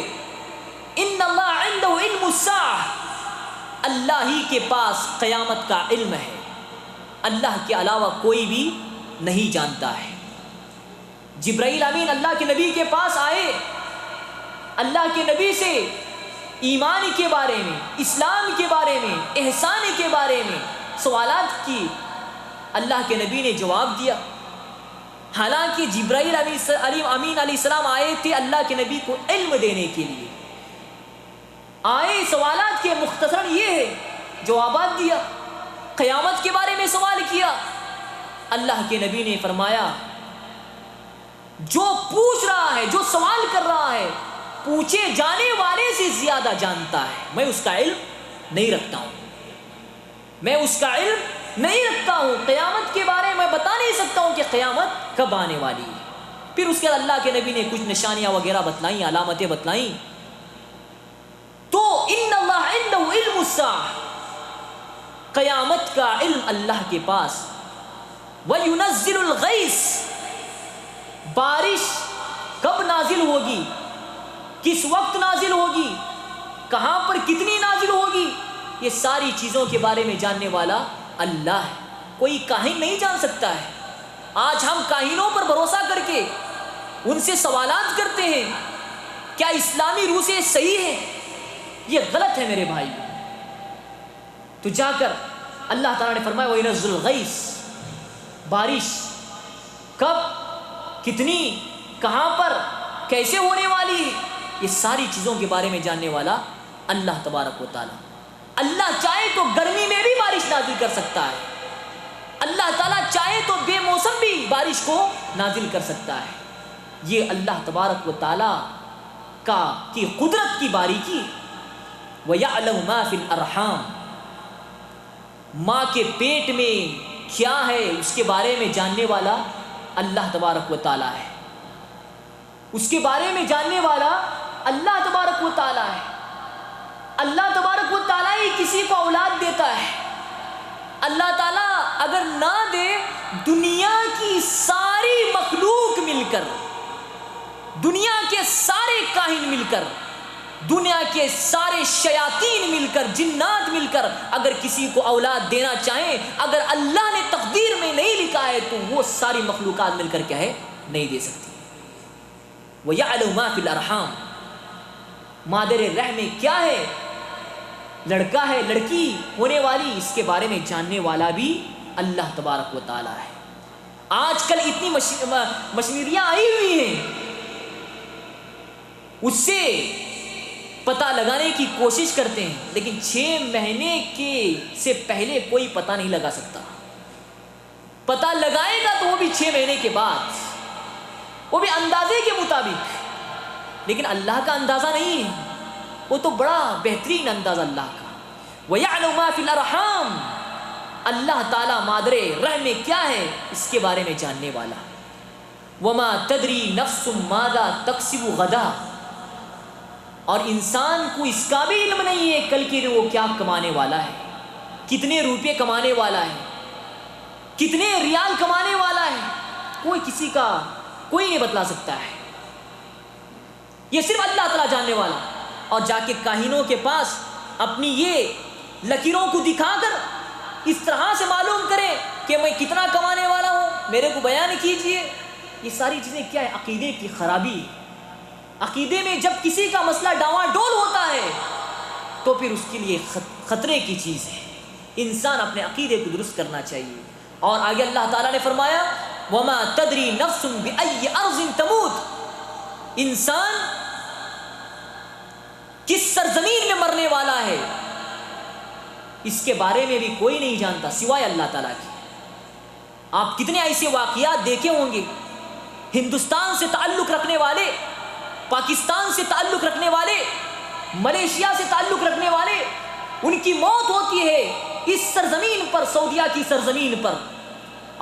ان اللہ عنده علم الساعة، اللہ ہی کے پاس قیامت کا علم ہے، اللہ کے علاوہ کوئی بھی نہیں جانتا ہے. جبرائیل امین اللہ کے نبی کے پاس آئے، اللہ کے نبی سے ایمان کے بارے میں، اسلام کے بارے میں، احسان کے بارے میں سوالات کی. اللہ کے نبی نے جواب دیا. حالانکہ جبرائیل امین علیہ السلام آئے تھے اللہ کے نبی کو علم دینے کے لیے، آئے سوالات کے مختصر یہ ہے، جوابات دیا. قیامت کے بارے میں سوال کیا، اللہ کے نبی نے فرمایا جو پوچھ رہا ہے، جو سوال کر رہا ہے، پوچھے جانے والے سے زیادہ جانتا ہے. میں اس کا علم نہیں رکھتا ہوں، میں اس کا علم نہیں رکھتا ہوں. قیامت کے بارے میں بتا نہیں سکتا ہوں کہ قیامت کب آنے والی ہے. پھر اس کے بعد اللہ کے نبی نے کچھ نشانیاں وغیرہ بتلائیں، علامتیں بتلائیں. تو ان اللہ عنده علم الساعة، قیامت کا علم اللہ کے پاس. وَيُنَزِّلُ الْغَيْثِ، بارش کب نازل ہوگی، کس وقت نازل ہوگی، کہاں پر کتنی نازل ہوگی، یہ ساری چیزوں کے بارے میں جاننے والا اللہ ہے. کوئی کاہن نہیں جان سکتا ہے. آج ہم کاہنوں پر بھروسہ کر کے ان سے سوالات کرتے ہیں کیا اسلامی روح سے صحیح ہے؟ یہ غلط ہے میرے بھائی. تو جا کر اللہ تعالیٰ نے فرمایا وَيُنَزِّلُ الْغَيْثِ، بارش کب، کتنی، کہاں پر، کیسے ہونے والی ہے، یہ ساری چیزوں کے بارے میں جاننے والا اللہ تبارک و تعالیٰ. اللہ چاہے تو گرمی میں بھی بارش نازل کر سکتا ہے، اللہ تعالیٰ چاہے تو بے موسم بھی بارش کو نازل کر سکتا ہے. یہ اللہ تبارک و تعالیٰ کی قدرت کی باریکی. وَيَعْلَمُ مَا فِي الْأَرْحَامِ، ماں کے پیٹ میں کیا ہے اس کے بارے میں جاننے والا اللہ تبارک و تعالیٰ ہے. اس کے بارے میں جاننے والا اللہ تبارک و تعالیٰ ہے. اللہ تبارک و تعالیٰ ہی کسی کو اولاد دیتا ہے. اللہ تعالیٰ اگر نہ دے، دنیا کی ساری مخلوق مل کر، دنیا کے سارے کاہن مل کر، دنیا کے سارے شیاطین مل کر، جنات مل کر اگر کسی کو اولاد دینا چاہیں، اگر اللہ نے تقدیر میں نہیں لکھا ہے تو وہ ساری مخلوقات مل کر کیا ہے، نہیں دے سکتی. وَيَعْلَمُ مَا فِي الْأَرْحَامِ، مادر رحم میں کیا ہے، لڑکا ہے لڑکی ہونے والی، اس کے بارے میں جاننے والا بھی اللہ تبارک و تعالیٰ ہے. آج کل اتنی مشینریاں آئی ہوئی ہیں، اس سے پتہ لگانے کی کوشش کرتے ہیں، لیکن 6 مہینے کے سے پہلے کوئی پتہ نہیں لگا سکتا. پتہ لگائے گا تو وہ بھی 6 مہینے کے بعد، وہ بھی اندازے کے مطابق. لیکن اللہ کا اندازہ نہیں ہے، وہ تو بڑا بہترین اندازہ اللہ کا. وَيَعْلَمُ مَا فِي الْأَرْحَامِ، اللہ تعالیٰ مادر رحم میں کیا ہے اس کے بارے میں جاننے والا. وما تدری نفس ماذا تکسب غدا, اور انسان کو اس کا بھی علم نہیں ہے کل کے دن وہ کیا کمانے والا ہے, کتنے روپے کمانے والا ہے, کتنے ریال کمانے والا ہے. کسی کا کوئی نہیں بتلا سکتا ہے, یہ صرف اللہ تعالیٰ جاننے والا. اور جا کے کاہنوں کے پاس اپنی یہ لکیروں کو دکھا کر اس طرح سے معلوم کرے کہ میں کتنا کمانے والا ہوں, میرے کو بیان کیجئے. یہ ساری چیزیں کیا ہے؟ عقیدے کی خرابی. عقیدے میں جب کسی کا مسئلہ ڈاواڈول ہوتا ہے تو پھر اس کے لیے خطرے کی چیز ہے. انسان اپنے عقیدے کو درست کرنا چاہیے. اور آگے اللہ تعالیٰ نے فرمایا وما تدری نفس بأي ارض تموت, انسان کس سرزمین میں مرنے والا ہے اس کے بارے میں بھی کوئی نہیں جانتا سوائے اللہ تعالیٰ کی. آپ کتنے ایسے واقعات دیکھے ہوں گے, ہندوستان سے تعلق رکھنے والے, پاکستان سے تعلق رکھنے والے, ملیشیا سے تعلق رکھنے والے, ان کی موت ہوتی ہے اس سرزمین پر, سعودیہ کی سرزمین پر.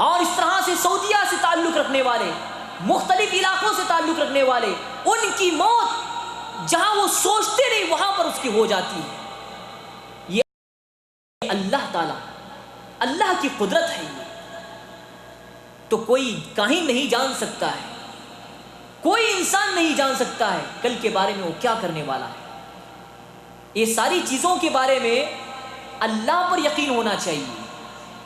اور اس طرح سے سعودیہ سے تعلق رکھنے والے, مختلف علاقوں سے تعلق رکھنے والے, ان کی موت جہاں وہ سوچتے نہیں وہاں پر اس کی ہو جاتی ہے. یہ اللہ تعالی, اللہ کی قدرت ہے. یہ تو کوئی کاہن نہیں جان سکتا ہے, کوئی انسان نہیں جان سکتا ہے کل کے بارے میں وہ کیا کرنے والا ہے. یہ ساری چیزوں کے بارے میں اللہ پر یقین ہونا چاہیے,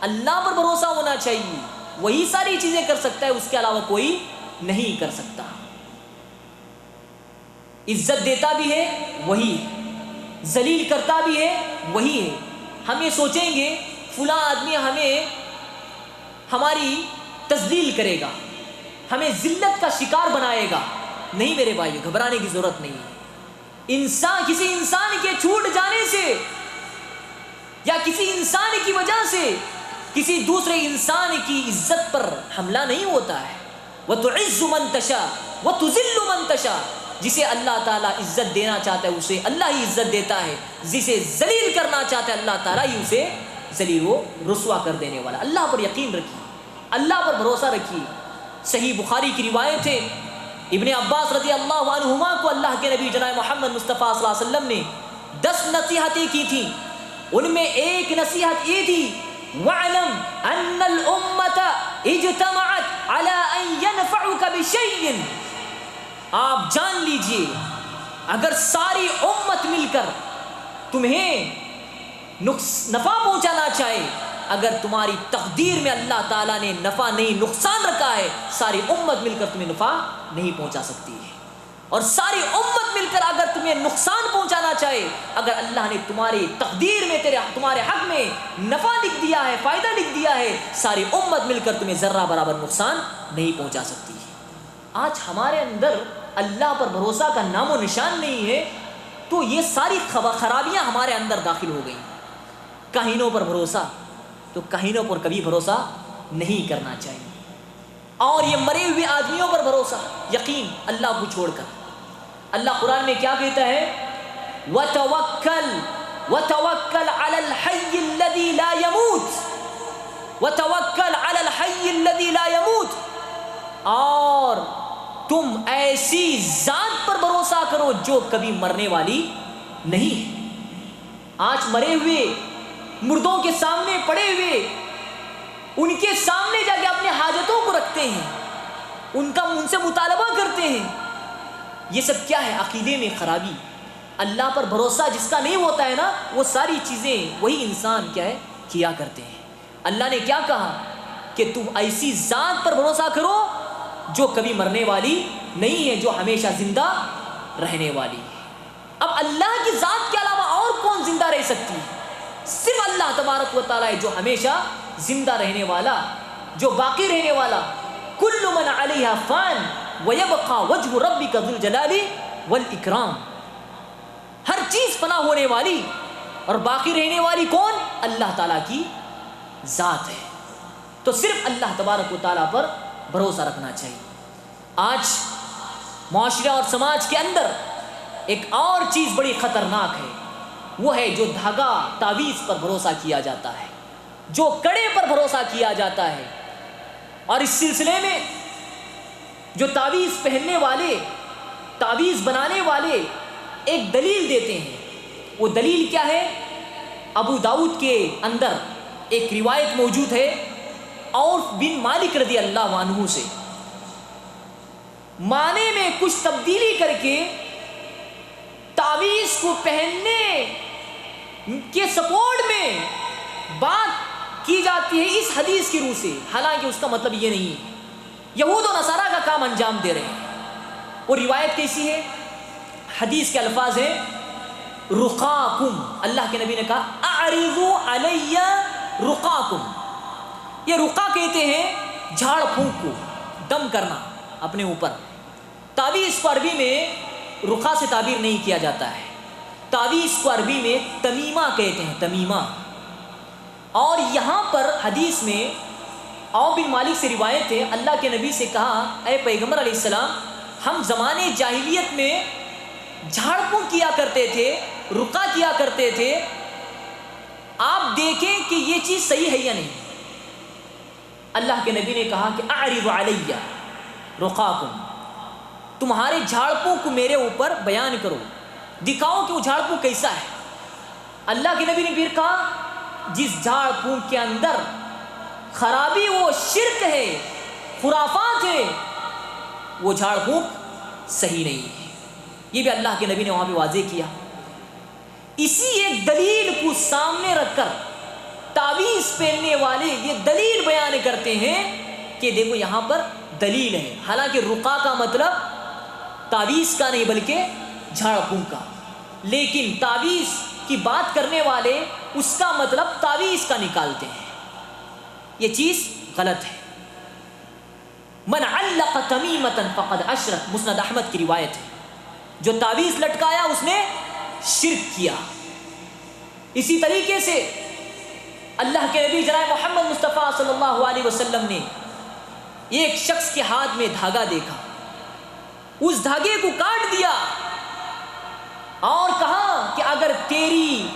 اللہ پر بھروسہ ہونا چاہیے. وہی ساری چیزیں کر سکتا ہے, اس کے علاوہ کوئی نہیں کر سکتا. عزت دیتا بھی ہے وہی ہے, ذلیل کرتا بھی ہے وہی ہے. ہم یہ سوچیں گے فلاں آدمی ہمیں ہماری تذلیل کرے گا, ہمیں ذلت کا شکار بنائے گا. نہیں میرے بھائی, گھبرانے کی ضرورت نہیں ہے. انسان کسی انسان کے چھوٹ جانے سے یا کسی انسان کی وجہ سے کسی دوسرے انسان کی عزت پر حملہ نہیں ہوتا ہے. وَتُعِزُّ مَن تَشَاءُ وَتُذِلُّ مَن تَشَاءُ, جسے اللہ تعالیٰ عزت دینا چاہتا ہے اسے اللہ ہی عزت دیتا ہے, جسے ذلیل کرنا چاہتا ہے اللہ تعالیٰ ہی اسے ذلیل و رسوا کر دینے والا. اللہ پر یقین رکھیے, اللہ پر بھروسہ رکھیے. صحیح بخاری کی روایت ہے, ابن عباس رضی اللہ عنہما کو اللہ کے نبی جناب محمد مصطفیٰ صلی اللہ علیہ وسلم نے 10 نصیحتیں کی تھیں. ان میں ایک نصیحت یہ تھی وَاعْلَمْ أَنَّ الْأُمَّةَ اجْتَمَعَتْ عَلَىٰ أَن يَنْفَعُكَ بِشَيْءٍ, آپ جان لیجئے اگر ساری امت مل کر تمہیں نفع پہنچانا چاہے, اگر تمہاری تقدیر میں اللہ تعالیٰ نے نفع نہیں نقصان رکھا ہے, ساری امت مل کر تمہیں نفع نہیں پہنچا سکتی ہے. اور ساری امت مل کر اگر تمہیں نقصان پہنچانا چاہے, اگر اللہ نے تمہاری تقدیر میں تمہارے حق میں نفع لکھ دیا ہے, فائدہ لکھ دیا ہے, ساری امت مل کر تمہیں ذرہ برابر نقصان نہیں پہنچا سکتی ہے. آج ہمارے اندر اللہ پر بھروسہ کا نام و نشان نہیں ہے, تو یہ ساری خرابیاں ہمارے اندر داخل ہو گئیں. کاہنوں پر بھروسہ, تو کاہنوں پر کبھی بھروسہ نہیں کرنا چاہیے. اور یہ مرے ہوئے آدمیوں پر بھروسہ, یقین اللہ کو چھوڑ کر. اللہ قرآن میں کیا کہتا ہے وَتَوَكَّلْ عَلَى الْحَيِّ الَّذِي لَا يَمُوتُ, وَتَوَكَّلْ عَلَى الْحَيِّ الَّذِي لَا يَمُوتُ, اور تم ایسی ذات پر بھروسہ کرو جو کبھی مرنے والی نہیں ہے. آج مرے ہوئے مردوں کے سامنے پڑے ہوئے, ان کے سامنے جا کے اپنے حاجتوں کو رکھتے ہیں, ان سے مطالبہ کرتے ہیں. یہ سب کیا ہے؟ عقیدے میں خرابی. اللہ پر بھروسہ جس کا نہیں ہوتا ہے نا, وہ ساری چیزیں وہی انسان کیا ہے کیا کرتے ہیں. اللہ نے کیا کہا کہ تم ایسی ذات پر بھروسہ کرو جو کبھی مرنے والی نہیں ہے, جو ہمیشہ زندہ رہنے والی ہے. اب اللہ کی ذات کے علاوہ اور کون زندہ رہ سکتی ہے؟ صرف اللہ تبارک و تعالیٰ ہے جو ہمیشہ زندہ رہنے والا, جو باقی رہنے والا. کل من علیہا فان ویبقى وجہ ربک ذو الجلال والاکرام, ہر چیز فنا ہونے والی اور باقی رہنے والی کون؟ اللہ تعالیٰ کی ذات ہے. تو صرف اللہ تبارک و تعالیٰ پر بھروسہ رکھنا چاہیے. آج معاشرے اور سماج کے اندر ایک اور چیز بڑی خطرناک ہے, وہ ہے جو دھاگا تعویذ پر بھروسہ کیا جاتا ہے. جو کڑے پر بھروسہ کیا جاتا ہے. اور اس سلسلے میں جو تعویذ پہننے والے، تعویذ بنانے والے ایک دلیل دیتے ہیں. وہ دلیل کیا ہے؟ ابو داؤد کے اندر ایک روایت موجود ہے عوف بن مالک رضی اللہ عنہ سے، معنی میں کچھ تبدیلی کر کے تعویذ کو پہننے کے سپورٹ میں بات کی جاتی ہے اس حدیث کی روح سے، حالانکہ اس کا مطلب یہ نہیں ہے. یہود و نصارہ کا کام انجام دے رہے ہیں. وہ روایت کیسی ہے؟ حدیث کے الفاظ ہیں رقاکم. اللہ کے نبی نے کہا اعرضوا علی رقاکم. یہ رقا کہتے ہیں جھاڑ پھونک کو، دم کرنا اپنے اوپر. تعویذ کو عربی میں رقا سے تعبیر نہیں کیا جاتا ہے. تعویذ کو عربی میں تمیمہ کہتے ہیں، تمیمہ. اور یہاں پر حدیث میں عوف بن مالک سے روایت ہے، اللہ کے نبی سے کہا اے پیغمبر علیہ السلام، ہم زمانے جاہلیت میں جھاڑ پھونک کیا کرتے تھے، رقا کیا کرتے تھے، آپ دیکھیں کہ یہ چیز صحیح ہے یا نہیں. اللہ کے نبی نے کہا کہ اعرض علی رقاکم، تمہارے جھاڑ پھونک کو میرے اوپر بیان کرو، دکھاؤ کہ وہ جھاڑ پھونک کیسا ہے. اللہ کے نبی نے پھر کہا جس جھاڑ پھونک کے اندر خرابی، وہ شرک ہے، خرافات ہے، وہ جھاڑ پھونک صحیح نہیں ہے. یہ بھی اللہ کے نبی نے وہاں پہ واضح کیا. اسی ایک دلیل کو سامنے رکھ کر تعویذ پہننے والے یہ دلیل بیان کرتے ہیں کہ دیکھو یہاں پر دلیل ہے، حالانکہ رقا کا مطلب تعویذ کا نہیں بلکہ جھاڑ پھونک کا. لیکن تعویذ کی بات کرنے والے اس کا مطلب تعویذ کا نکالتے ہیں. یہ چیز غلط ہے. من علق تمیمۃ فقد اشرک، مسند احمد کی روایت ہے. جو تعویذ لٹکایا اس نے شرک کیا. اسی طریقے سے اللہ کے نبی جناب محمد مصطفیٰ صلی اللہ علیہ وسلم نے ایک شخص کے ہاتھ میں دھاگا دیکھا، اس دھاگے کو کاٹ دیا اور کہا کہ اگر تیری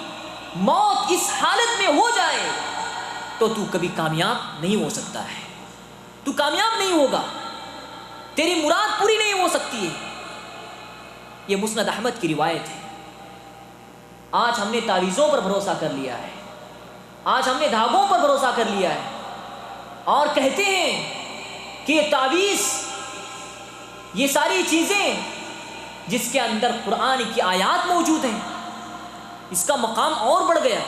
موت اس حالت میں ہو جائے تو تو کبھی کامیاب نہیں ہو سکتا ہے، تو کامیاب نہیں ہوگا، تیری مراد پوری نہیں ہو سکتی ہے. یہ مسند احمد کی روایت ہے. آج ہم نے تعویذوں پر بھروسہ کر لیا ہے، آج ہم نے دھاگوں پر بھروسہ کر لیا ہے اور کہتے ہیں کہ یہ تعویذ، یہ ساری چیزیں جس کے اندر قرآن کی آیات موجود ہیں، اس کا مقام اور بڑھ گیا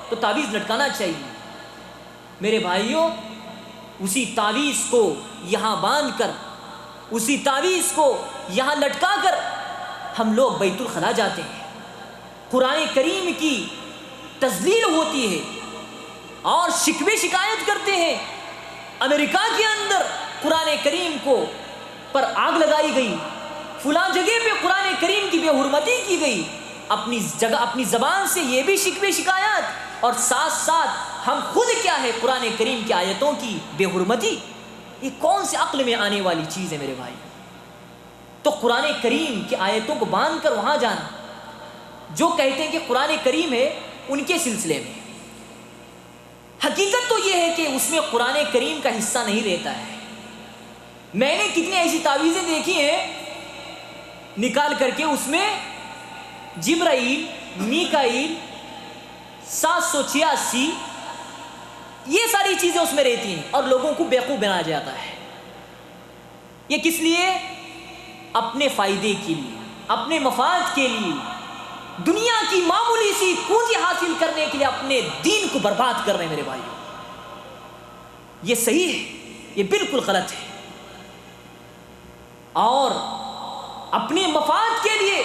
تو تعویذ لٹکانا چاہیے. میرے بھائیوں، اسی تعویذ کو یہاں باندھ کر، اسی تعویذ کو یہاں لٹکا کر ہم لوگ بیت الخلا جاتے ہیں، قرآن کریم کی تذلیل ہوتی ہے اور شکوے شکایت کرتے ہیں. امریکہ کے اندر قرآن کریم کو پر آگ لگائی گئی، فلاں جگہ پہ قرآن کریم کی بے حرمتی کی گئی. اپنی جگہ، اپنی زبان سے یہ بھی شکوے شکایات، اور ساتھ ساتھ ہم خود کیا ہے قرآن کریم کی آیتوں کی بے حرمتی. یہ کون سے عقل میں آنے والی چیز ہے میرے بھائی؟ تو قرآن کریم کی آیتوں کو باندھ کر وہاں جانا، جو کہتے ہیں کہ قرآن کریم ہے ان کے سلسلے میں، حقیقت تو یہ ہے کہ اس میں قرآن کریم کا حصہ نہیں رہتا ہے. میں نے کتنی ایسی تعویذیں دیکھی ہیں نکال کر کے اس میں جبرائیل، میکائیل، 786 یہ ساری چیزیں اس میں رہتی ہیں اور لوگوں کو بیوقوف بنایا جاتا ہے. یہ کس لیے؟ اپنے فائدے کے لیے، اپنے مفاد کے لیے، دنیا کی معمولی سی پونجی حاصل کرنے کے لیے اپنے دین کو برباد کر رہے ہیں میرے بھائیوں. یہ صحیح ہے؟ یہ بالکل غلط ہے. اور اپنے مفاد کے لیے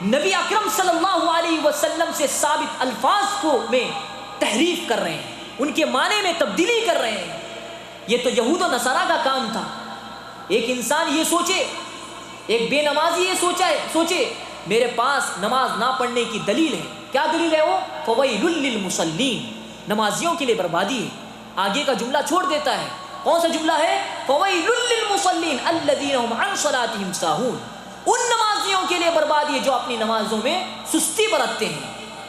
نبی اکرم صلی اللہ علیہ وسلم سے ثابت الفاظ کو میں تحریف کر رہے ہیں، ان کے معنی میں تبدیلی کر رہے ہیں. یہ تو یہود و نصارہ کا کام تھا. ایک انسان یہ سوچے، ایک بے نمازی یہ سوچے میرے پاس نماز نہ پڑھنے کی دلیل ہے. کیا دلیل ہے وہ؟ فویل للمصلین، نمازیوں کے لیے بربادی ہے. آگے کا جملہ چھوڑ دیتا ہے. کون سا جملہ ہے؟ فویل للمصلین الذین هم عن صلاتهم ساہون. ان نمازیوں کے لیے بربادی ہے جو اپنی نمازوں میں سستی برتتے ہیں.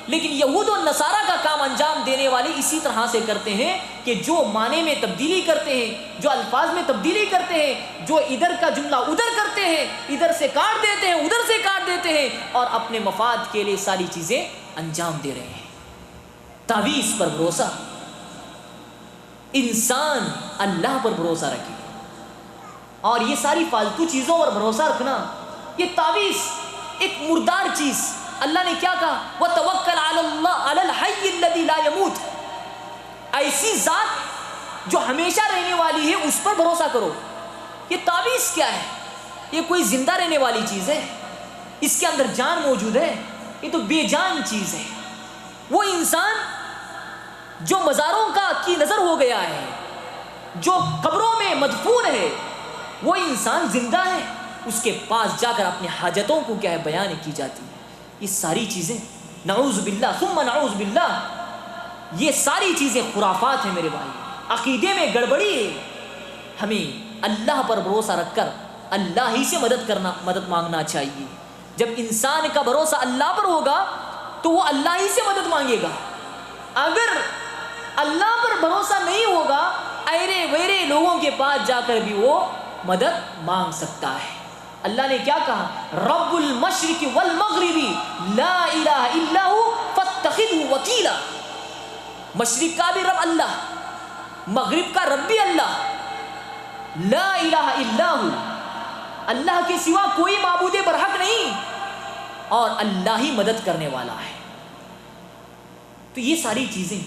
لیکن یہود و نصارہ کا کام انجام دینے والے اسی طرح سے کرتے ہیں کہ جو معنی میں تبدیلی کرتے ہیں، جو الفاظ میں تبدیلی کرتے ہیں، جو ادھر کا جملہ ادھر کرتے ہیں، ادھر سے کاٹ دیتے ہیں، ادھر سے کاٹ دیتے ہیں، اور اپنے مفاد کے لیے ساری چیزیں انجام دے رہے ہیں۔ تعویذ پر بھروسہ، انسان اللہ پر بھروسہ رکھے، اور یہ ساری فالتو چیزوں پر بھروسہ رکھنا، یہ تعویذ ایک مردار چیز۔ اللہ نے کیا کہا؟ وَتَوَكَّلْ عَلَى اللَّهِ عَلَى الْحَيِّ الَّذِي لَا يَمُوتُ، ایسی ذات جو ہمیشہ رہنے والی ہے اس پر بھروسہ کرو۔ یہ تعویذ کیا ہے؟ یہ کوئی زندہ رہنے والی چیز ہے؟ اس کے اندر جان موجود ہے؟ یہ تو بے جان چیز ہے۔ وہ انسان جو مزاروں کی نظر ہو گیا ہے، جو قبروں میں مدفون ہے، وہ انسان زندہ ہے، اس کے پاس جا کر اپنی حاجتوں کو کیا ہے بیان کی جاتی ہے۔ یہ ساری چیزیں نعوذ باللہ ثم نعوذ باللہ، یہ ساری چیزیں خرافات ہیں میرے بھائی، عقیدے میں گڑبڑی ہے۔ ہمیں اللہ پر بھروسہ رکھ کر اللہ ہی سے مدد مانگنا چاہیے۔ جب انسان کا بھروسہ اللہ پر ہوگا تو وہ اللہ ہی سے مدد مانگے گا۔ اگر اللہ پر بھروسہ نہیں ہوگا، ایرے ویرے لوگوں کے پاس جا کر بھی وہ مدد مانگ سکتا ہے۔ اللہ نے کیا کہا؟ رب المشرق والمغرب لا الہ الا ہو فاتخذہ وکیلا۔ مشرق کا بھی رب اللہ، مغرب کا رب بھی اللہ، لا الہ الا ہو، اللہ کے سوا کوئی معبود برحق نہیں، اور اللہ ہی مدد کرنے والا ہے۔ تو یہ ساری چیزیں،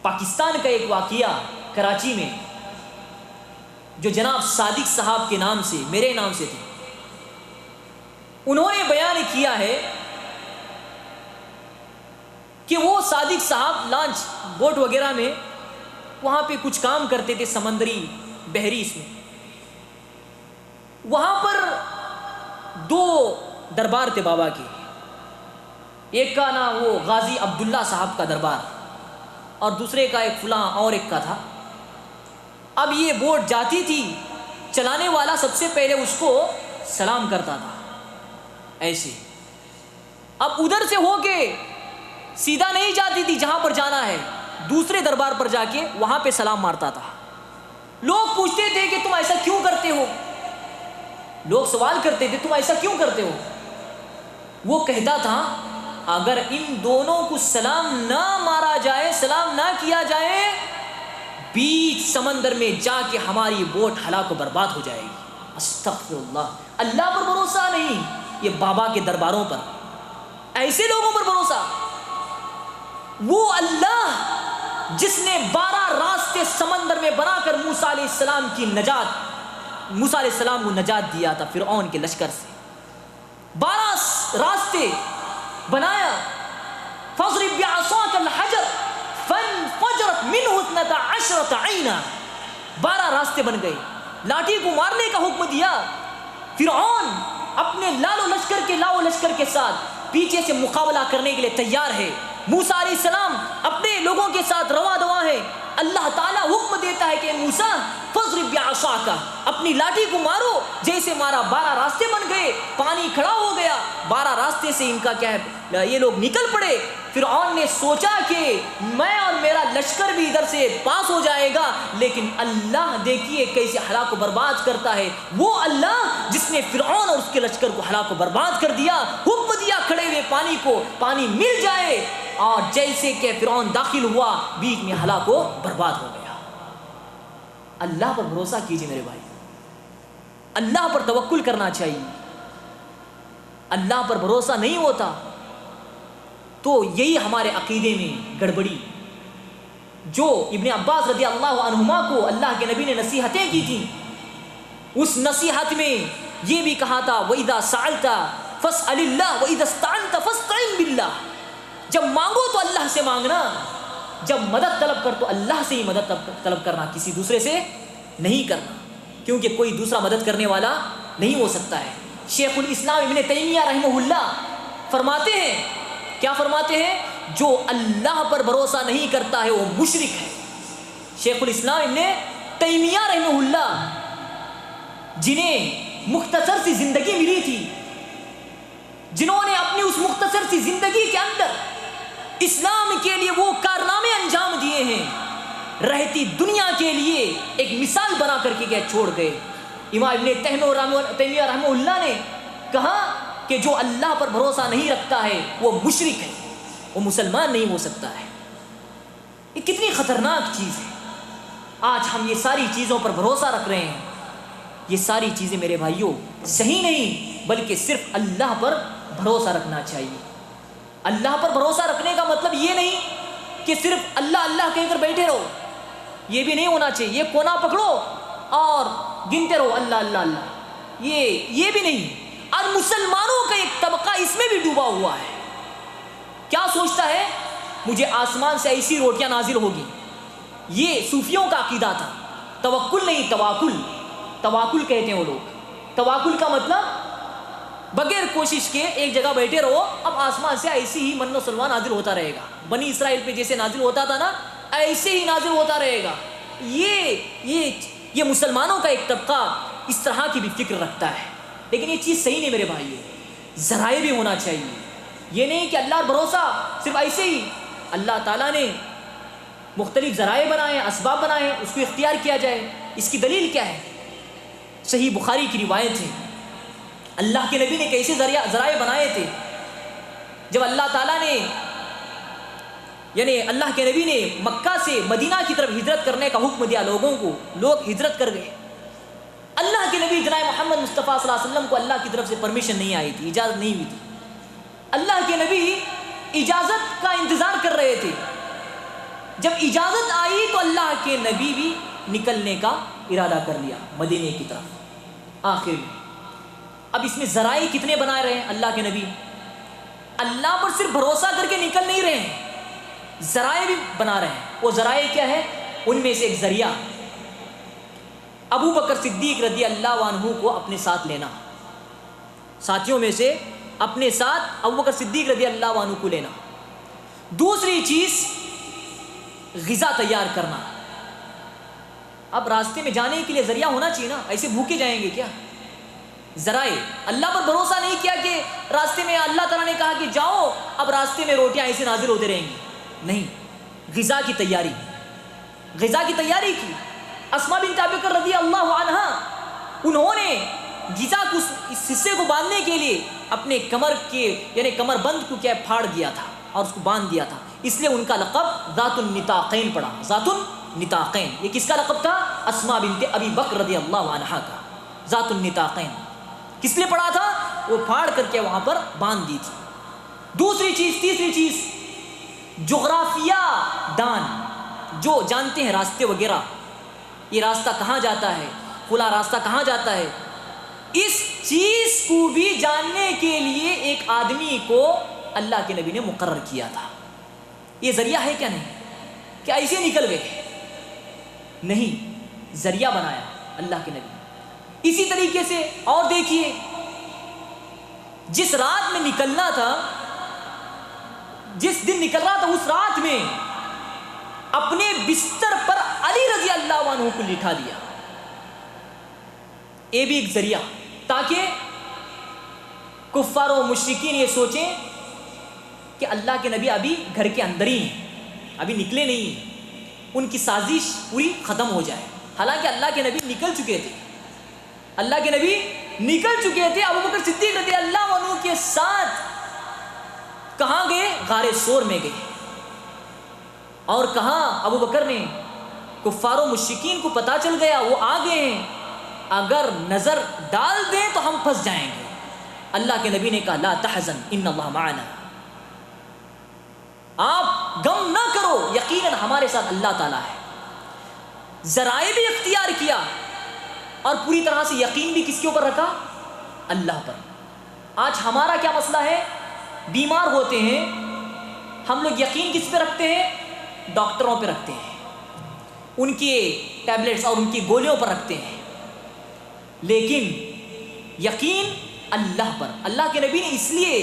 پاکستان کا ایک واقعہ کراچی میں جو جناب صادق صاحب کے نام سے، میرے نام سے تھے، انہوں نے بیان کیا ہے کہ وہ صادق صاحب لانچ بوٹ وغیرہ میں وہاں پہ کچھ کام کرتے تھے، سمندری بحری، اس میں وہاں پر دو دربار تھے بابا کے، ایک کا نام وہ غازی عبداللہ صاحب کا دربار، اور دوسرے کا ایک فلاں اور ایک کا تھا۔ اب یہ بوٹ جاتی تھی، چلانے والا سب سے پہلے اس کو سلام کرتا تھا ایسے، اب ادھر سے ہو کے سیدھا نہیں جاتی تھی جہاں پر جانا ہے، دوسرے دربار پر جا کے وہاں پہ سلام مارتا تھا۔ لوگ پوچھتے تھے کہ تم ایسا کیوں کرتے ہو، لوگ سوال کرتے تھے تم ایسا کیوں کرتے ہو؟ وہ کہتا تھا اگر ان دونوں کو سلام نہ مارا جائے، سلام نہ کیا جائے، بیچ سمندر میں جا کے ہماری بوٹ ہلاک و برباد ہو جائے گی۔ استغفر اللہ، اللہ پر بھروسہ نہیں، یہ بابا کے درباروں پر، ایسے لوگوں پر بھروسہ۔ وہ اللہ جس نے 12 راستے سمندر میں بنا کر موسیٰ علیہ السلام کی نجات، موسیٰ علیہ السلام کو نجات دیا تھا فرعون کے لشکر سے، 12 راستے بنایا۔ فاضرب بعصاک الحجر فانفجرت منہ 12 عینا، 12 راستے بن گئے، لاٹھی کو مارنے کا حکم دیا۔ فرعون اپنے لاؤ لشکر کے ساتھ پیچھے سے مقابلہ کرنے کے لیے تیار ہے، موسیٰ علیہ السلام اپنے لوگوں کے ساتھ رواں دواں ہے۔ اللہ تعالیٰ حکم دیتا ہے کہ موسیٰ فاضرب بعصاک، اپنی لاٹھی کو مارو، جیسے مارا 12 راستے بن گئے، پانی کھڑا ہو گیا، 12 راستے سے ان کا کیا ہے یہ لوگ نکل پڑے۔ فرعون نے سوچا کہ میں اور میرا لشکر بھی ادھر سے پاس ہو جائے گا، لیکن اللہ دیکھیے کیسے ہلاک و برباد کرتا ہے۔ وہ اللہ جس نے فرعون اور اس کے لشکر کو ہلاک و برباد کر دیا، حکم دیا کھڑے ہوئے پانی کو پانی مل جائے، اور جیسے کہ فرعون داخل ہوا بیچ میں ہلاک و برباد ہو گیا۔ اللہ پر بھروسہ کیجیے میرے بھائی، اللہ پر توکل کرنا چاہیے۔ اللہ پر بھروسہ نہیں ہوتا تو یہی ہمارے عقیدے میں گڑبڑی، جو ابن عباس رضی اللہ عنہما کو اللہ کے نبی نے نصیحتیں کی تھیں، اس نصیحت میں یہ بھی کہا تھا وَإِذَا سَأَلْتَ فَاسْأَلِ اللَّهَ وَإِذَا اسْتَعَنْتَ فَاسْتَعِنْ بِاللَّهِ، جب مانگو تو اللہ سے مانگنا، جب مدد طلب کر تو اللہ سے ہی مدد طلب کرنا، کسی دوسرے سے نہیں کرنا، کیونکہ کوئی دوسرا مدد کرنے والا نہیں ہو سکتا ہے۔ شیخ الاسلام ابن تیمیہ رحمہ اللہ فرماتے ہیں، کیا فرماتے ہیں؟ جو اللہ پر بھروسہ نہیں کرتا ہے وہ مشرک ہے۔ شیخ الاسلام ابن تیمیہ رحمہ اللہ جنہیں مختصر سی زندگی ملی تھی، جنہوں نے اپنی اس مختصر سی زندگی کے اندر اسلام کے لیے وہ کارنامے انجام دیے ہیں، رہتی دنیا کے لیے ایک مثال بنا کر کے چھوڑ گئے۔ امام ابن تیمیہ رحمہ اللہ نے کہا کہ جو اللہ پر بھروسہ نہیں رکھتا ہے وہ مشرک ہے، وہ مسلمان نہیں ہو سکتا ہے۔ یہ کتنی خطرناک چیز ہے۔ آج ہم یہ ساری چیزوں پر بھروسہ رکھ رہے ہیں۔ یہ ساری چیزیں میرے بھائیوں صحیح نہیں، بلکہ صرف اللہ پر بھروسہ رکھنا چاہیے۔ اللہ پر بھروسہ رکھنے کا مطلب یہ نہیں کہ صرف اللہ اللہ کہہ کر بیٹھے رہو، یہ بھی نہیں ہونا چاہیے۔ یہ کونا پکڑو اور گنتے رہو اللہ اللہ اللہ، یہ بھی نہیں۔ اور مسلمانوں کا ایک طبقہ اس میں بھی ڈوبا ہوا ہے، کیا سوچتا ہے مجھے آسمان سے ایسی روٹیاں نازل ہوگی۔ یہ صوفیوں کا عقیدہ تھا، توکل نہیں تواکل، تواکل کہتے ہیں وہ لوگ۔ تواکل کا مطلب بغیر کوشش کے ایک جگہ بیٹھے رہو، اب آسمان سے ایسی ہی من و سلوا نازل ہوتا رہے گا، بنی اسرائیل پہ جیسے نازل ہوتا تھا نا ایسے ہی نازل ہوتا رہے گا۔ یہ مسلمانوں کا ایک طبقہ اس طرح کی بھی فکر رکھتا ہے، لیکن یہ چیز صحیح نہیں میرے بھائیوں۔ ذرائع بھی ہونا چاہیے، یہ نہیں کہ اللہ پر بھروسہ صرف ایسے ہی۔ اللہ تعالیٰ نے مختلف ذرائع بنائے، اسباب بنائے، اس کو اختیار کیا جائے۔ اس کی دلیل کیا ہے؟ صحیح بخاری کی روایت ہے، اللہ کے نبی نے کیسے ذرائع بنائے تھے۔ جب اللہ تعالیٰ نے اللہ کے نبی نے مکہ سے مدینہ کی طرف ہجرت کرنے کا حکم دیا لوگوں کو، لوگ ہجرت کر گئے۔ اللہ کے نبی جناب محمد مصطفیٰ صلی اللہ علیہ وسلم کو اللہ کی طرف سے پرمیشن نہیں آئی تھی، اجازت نہیں ہوئی تھی۔ اللہ کے نبی اجازت کا انتظار کر رہے تھے۔ جب اجازت آئی تو اللہ کے نبی بھی نکلنے کا ارادہ کر لیا مدینے کی طرف۔ آخر میں اب اس میں ذرائع کتنے بنا رہے ہیں اللہ کے نبی؟ اللہ پر صرف بھروسہ کر کے نکل نہیں رہے ہیں، ذرائع بھی بنا رہے ہیں۔ وہ ذرائع کیا ہے؟ ان میں سے ایک ذریعہ ابو بکر صدیق رضی اللہ عنہ کو اپنے ساتھ لینا، ساتھیوں میں سے اپنے ساتھ ابو بکر صدیق رضی اللہ عنہ کو لینا۔ دوسری چیز غذا تیار کرنا۔ اب راستے میں جانے کے لیے ذریعہ ہونا چاہیے نا، ایسے بھوکے جائیں گے کیا؟ ذرائع۔ اللہ پر بھروسہ نہیں کیا کہ راستے میں اللہ تعالیٰ نے کہا کہ جاؤ، اب راستے میں روٹیاں ایسے نازل ہوتے رہیں گی، نہیں، غذا کی تیاری، غذا کی تیاری کی۔ اسماء بنت ابی بکر رضی اللہ عنہا، انہوں نے غذا کو اس حصے کو باندھنے کے لیے اپنے کمر کے کمر بند کو پھاڑ دیا تھا اور اس کو باندھ دیا تھا، اس لیے ان کا لقب ذات النطاقین پڑا۔ ذات النطاقین، یہ کس کا لقب تھا؟ اسماء بنت ابی بکر رضی اللہ عنہا کا، ذات النطاقین۔ کس لیے پڑا تھا؟ وہ پھاڑ کر کے وہاں پر باندھ دی تھی۔ دوسری چیز، تیسری چیز، جغرافیہ دان جو جانتے ہیں راستے وغیرہ، یہ راستہ کہاں جاتا ہے، کھلا راستہ کہاں جاتا ہے، اس چیز کو بھی جاننے کے لیے ایک آدمی کو اللہ کے نبی نے مقرر کیا تھا۔ یہ ذریعہ ہے کیا؟ نہیں، کیا ایسے نکل گئے؟ نہیں، ذریعہ بنایا اللہ کے نبی۔ اسی طریقے سے اور دیکھیے، جس رات میں نکلنا تھا، جس دن نکل رہا تھا، اس رات میں اپنے بستر پر علی رضی اللہ عنہ کو لٹھا دیا۔ یہ بھی ایک ذریعہ، تاکہ کفار و مشرکین یہ سوچیں کہ اللہ کے نبی ابھی گھر کے اندر ہی ہیں، ابھی نکلے نہیں ہیں، ان کی سازش پوری ختم ہو جائے۔ حالانکہ اللہ کے نبی نکل چکے تھے، اللہ کے نبی نکل چکے تھے۔ ابو بکر صدیق رضی اللہ عنہ کے ساتھ کہاں گئے؟ غار سور میں گئے، اور کہاں ابو بکر نے کفار و مشرکین کو پتہ چل گیا، وہ آ گئے ہیں، اگر نظر ڈال دیں تو ہم پھنس جائیں گے۔ اللہ کے نبی نے کہا لا تحزن ان اللہ معنا، آپ غم نہ کرو، یقیناً ہمارے ساتھ اللہ تعالیٰ ہے۔ ذرائع بھی اختیار کیا اور پوری طرح سے یقین بھی کس کے اوپر رکھا؟ اللہ پر۔ آج ہمارا کیا مسئلہ ہے؟ بیمار ہوتے ہیں ہم لوگ، یقین کس پہ رکھتے ہیں؟ ڈاکٹروں پہ رکھتے ہیں، ان کے ٹیبلٹس اور ان کی گولیوں پر رکھتے ہیں، لیکن یقین اللہ پر۔ اللہ کے نبی نے اس لیے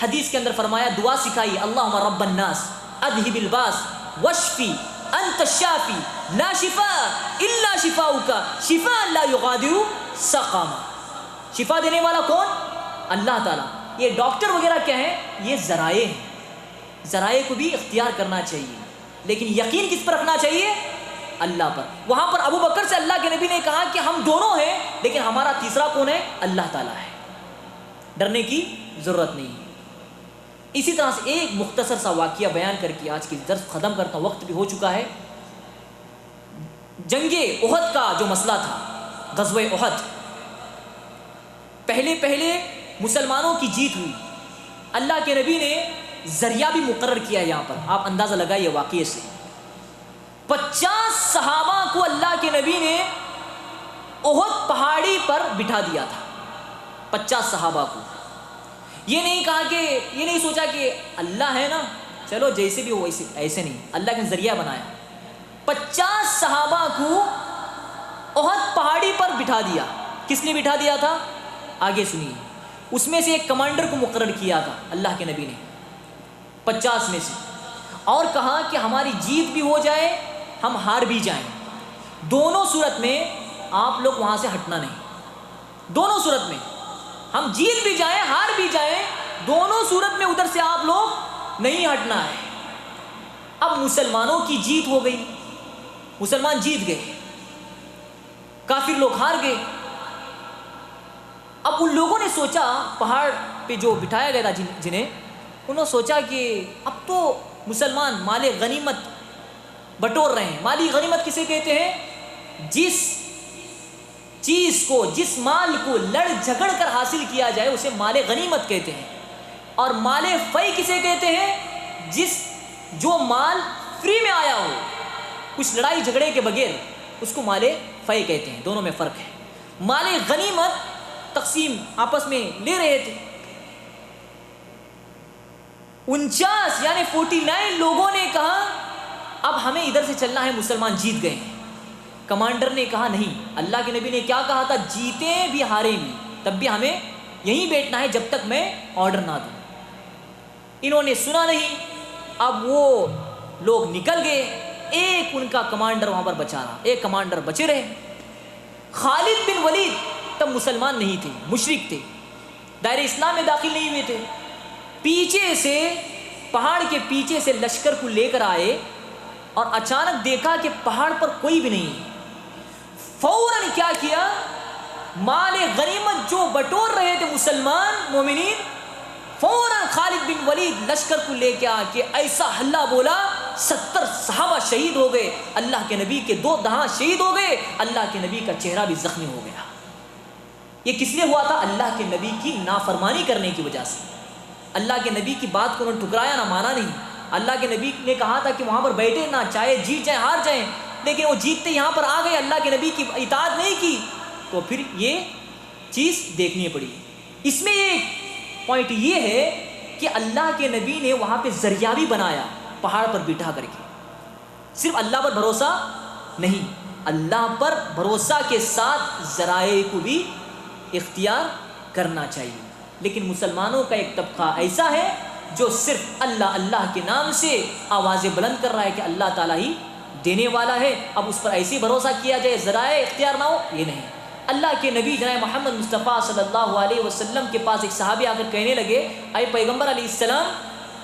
حدیث کے اندر فرمایا، دعا سکھائی، اللہم رب الناس اذہب الباس واشفی انت الشافی لا شفاء الا شفاؤک شفاء لا یغادر سقما۔ شفا دینے والا کون؟ اللہ تعالیٰ۔ یہ ڈاکٹر وغیرہ کیا ہیں؟ یہ ذرائع ہیں. ذرائع کو بھی اختیار کرنا چاہیے، لیکن یقین کس پر رکھنا چاہیے؟ اللہ پر. وہاں پر ابو بکر سے اللہ کے نبی نے کہا کہ ہم دونوں ہیں، لیکن ہمارا تیسرا کون ہے؟ اللہ تعالیٰ ہے. ڈرنے کی ضرورت نہیں ہے. اسی طرح سے ایک مختصر سا واقعہ بیان کر کے آج کی درس ختم کرتا ہوں، وقت بھی ہو چکا ہے. جنگ احد کا جو مسئلہ تھا، غزوہ احد، پہلے مسلمانوں کی جیت ہوئی. اللہ کے نبی نے ذریعہ بھی مقرر کیا. یہاں پر آپ اندازہ لگائیے واقعے سے، 50 صحابہ کو اللہ کے نبی نے احد پہاڑی پر بٹھا دیا تھا. 50 صحابہ کو. یہ نہیں سوچا کہ اللہ ہے نا، چلو جیسے بھی ہو ویسے، ایسے نہیں. اللہ نے ذریعہ بنایا. 50 صحابہ کو احد پہاڑی پر بٹھا دیا. کس نے بٹھا دیا تھا؟ آگے سنیے. اس میں سے ایک کمانڈر کو مقرر کیا تھا اللہ کے نبی نے 50 میں سے، اور کہا کہ ہماری جیت بھی ہو جائے، ہم ہار بھی جائیں، دونوں صورت میں آپ لوگ وہاں سے ہٹنا نہیں. دونوں صورت میں، ہم جیت بھی جائیں ہار بھی جائیں، دونوں صورت میں ادھر سے آپ لوگ نہیں ہٹنا ہے. اب مسلمانوں کی جیت ہو گئی، مسلمان جیت گئے، کافر لوگ ہار گئے. اب ان لوگوں نے سوچا، پہاڑ پہ جو بٹھایا گیا تھا جنہیں، انہوں نے سوچا کہ اب تو مسلمان مال غنیمت بٹور رہے ہیں. مالی غنیمت کسے کہتے ہیں؟ جس چیز کو، جس مال کو لڑ جھگڑ کر حاصل کیا جائے اسے مال غنیمت کہتے ہیں. اور مال فی کسے کہتے ہیں؟ جو مال فری میں آیا ہو، کچھ لڑائی جھگڑے کے بغیر، اس کو مال فی کہتے ہیں. دونوں میں فرق ہے. مال غنیمت تقسیم آپس میں لے رہے تھے. 49 یعنی 49 لوگوں نے کہا اب ہمیں ادھر سے چلنا ہے، مسلمان جیت گئے ہیں. کمانڈر نے کہا نہیں. اللہ کے نبی نے کیا کہا تھا؟ جیتے بھی ہارے بھی تب بھی ہمیں یہیں بیٹھنا ہے جب تک میں آرڈر نہ دوں. انہوں نے سنا نہیں. اب وہ لوگ نکل گئے. ایک ان کا کمانڈر وہاں پر بچا رہا، ایک کمانڈر بچے رہے. خالد بن ولید تب مسلمان نہیں تھے، مشرک تھے، دائرہ اسلام میں داخل نہیں ہوئے تھے. پیچھے سے، پہاڑ کے پیچھے سے لشکر کو لے کر آئے اور اچانک دیکھا کہ پہاڑ پر کوئی بھی نہیں ہے. فوراً کیا کیا؟ مال غنیمت جو بٹور رہے تھے مسلمان مومنین، فوراً خالد بن ولید لشکر کو لے کے آ کے ایسا ہلا بولا، 70 صحابہ شہید ہو گئے. اللہ کے نبی کے 2 دہاں شہید ہو گئے. اللہ کے نبی کا چہرہ بھی زخمی ہو گیا. یہ کس لیے ہوا تھا؟ اللہ کے نبی کی نافرمانی کرنے کی وجہ سے. اللہ کے نبی کی بات کو انہوں نے ٹھکرایا، نہ مانا نہیں. اللہ کے نبی نے کہا تھا کہ وہاں پر بیٹھے نہ، چاہے جیت جائیں ہار جائیں، لیکن وہ جیتتے یہاں پر آ گئے، اللہ کے نبی کی اطاعت نہیں کی، تو پھر یہ چیز دیکھنی پڑی. اس میں ایک پوائنٹ یہ ہے کہ اللہ کے نبی نے وہاں پہ ذریعہ بھی بنایا پہاڑ پر بٹھا کر کے. صرف اللہ پر بھروسہ نہیں، اللہ پر بھروسہ کے ساتھ ذرائع کو بھی اختیار کرنا چاہیے. لیکن مسلمانوں کا ایک طبقہ ایسا ہے جو صرف اللہ اللہ کے نام سے آوازیں بلند کر رہا ہے کہ اللہ تعالیٰ ہی دینے والا ہے. اب اس پر ایسے بھروسہ کیا جائے ذرائع اختیار نہ ہو، یہ نہیں. اللہ کے نبی جناب محمد مصطفیٰ صلی اللہ علیہ وسلم کے پاس ایک صحابی آ کر کہنے لگے، اے پیغمبر علیہ السلام،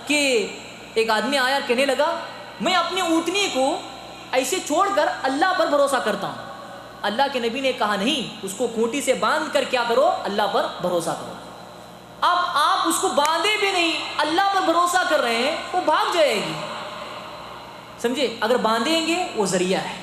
کہ ایک آدمی آیا کہنے لگا میں اپنی اونٹنی کو ایسے چھوڑ کر اللہ پر بھروسہ کرتا ہوں. اللہ کے نبی نے کہا نہیں، اس کو کھوٹی سے باندھ کر کیا کرو؟ اللہ پر بھروسہ کرو. اب آپ اس کو باندھے بھی نہیں، اللہ پر بھروسہ کر رہے ہیں، وہ بھاگ جائے گی. سمجھے؟ اگر باندھیں گے وہ ذریعہ ہے.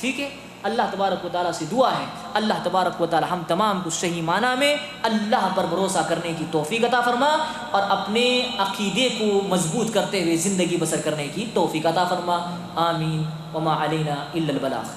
ٹھیک ہے. اللہ تبارک و تعالیٰ سے دعا ہے اللہ تبارک و تعالیٰ ہم تمام کو صحیح معنی میں اللہ پر بھروسہ کرنے کی توفیق عطا فرما، اور اپنے عقیدے کو مضبوط کرتے ہوئے زندگی بسر کرنے کی توفیق عطا فرما. آمین. وما علینا الا البلاغ.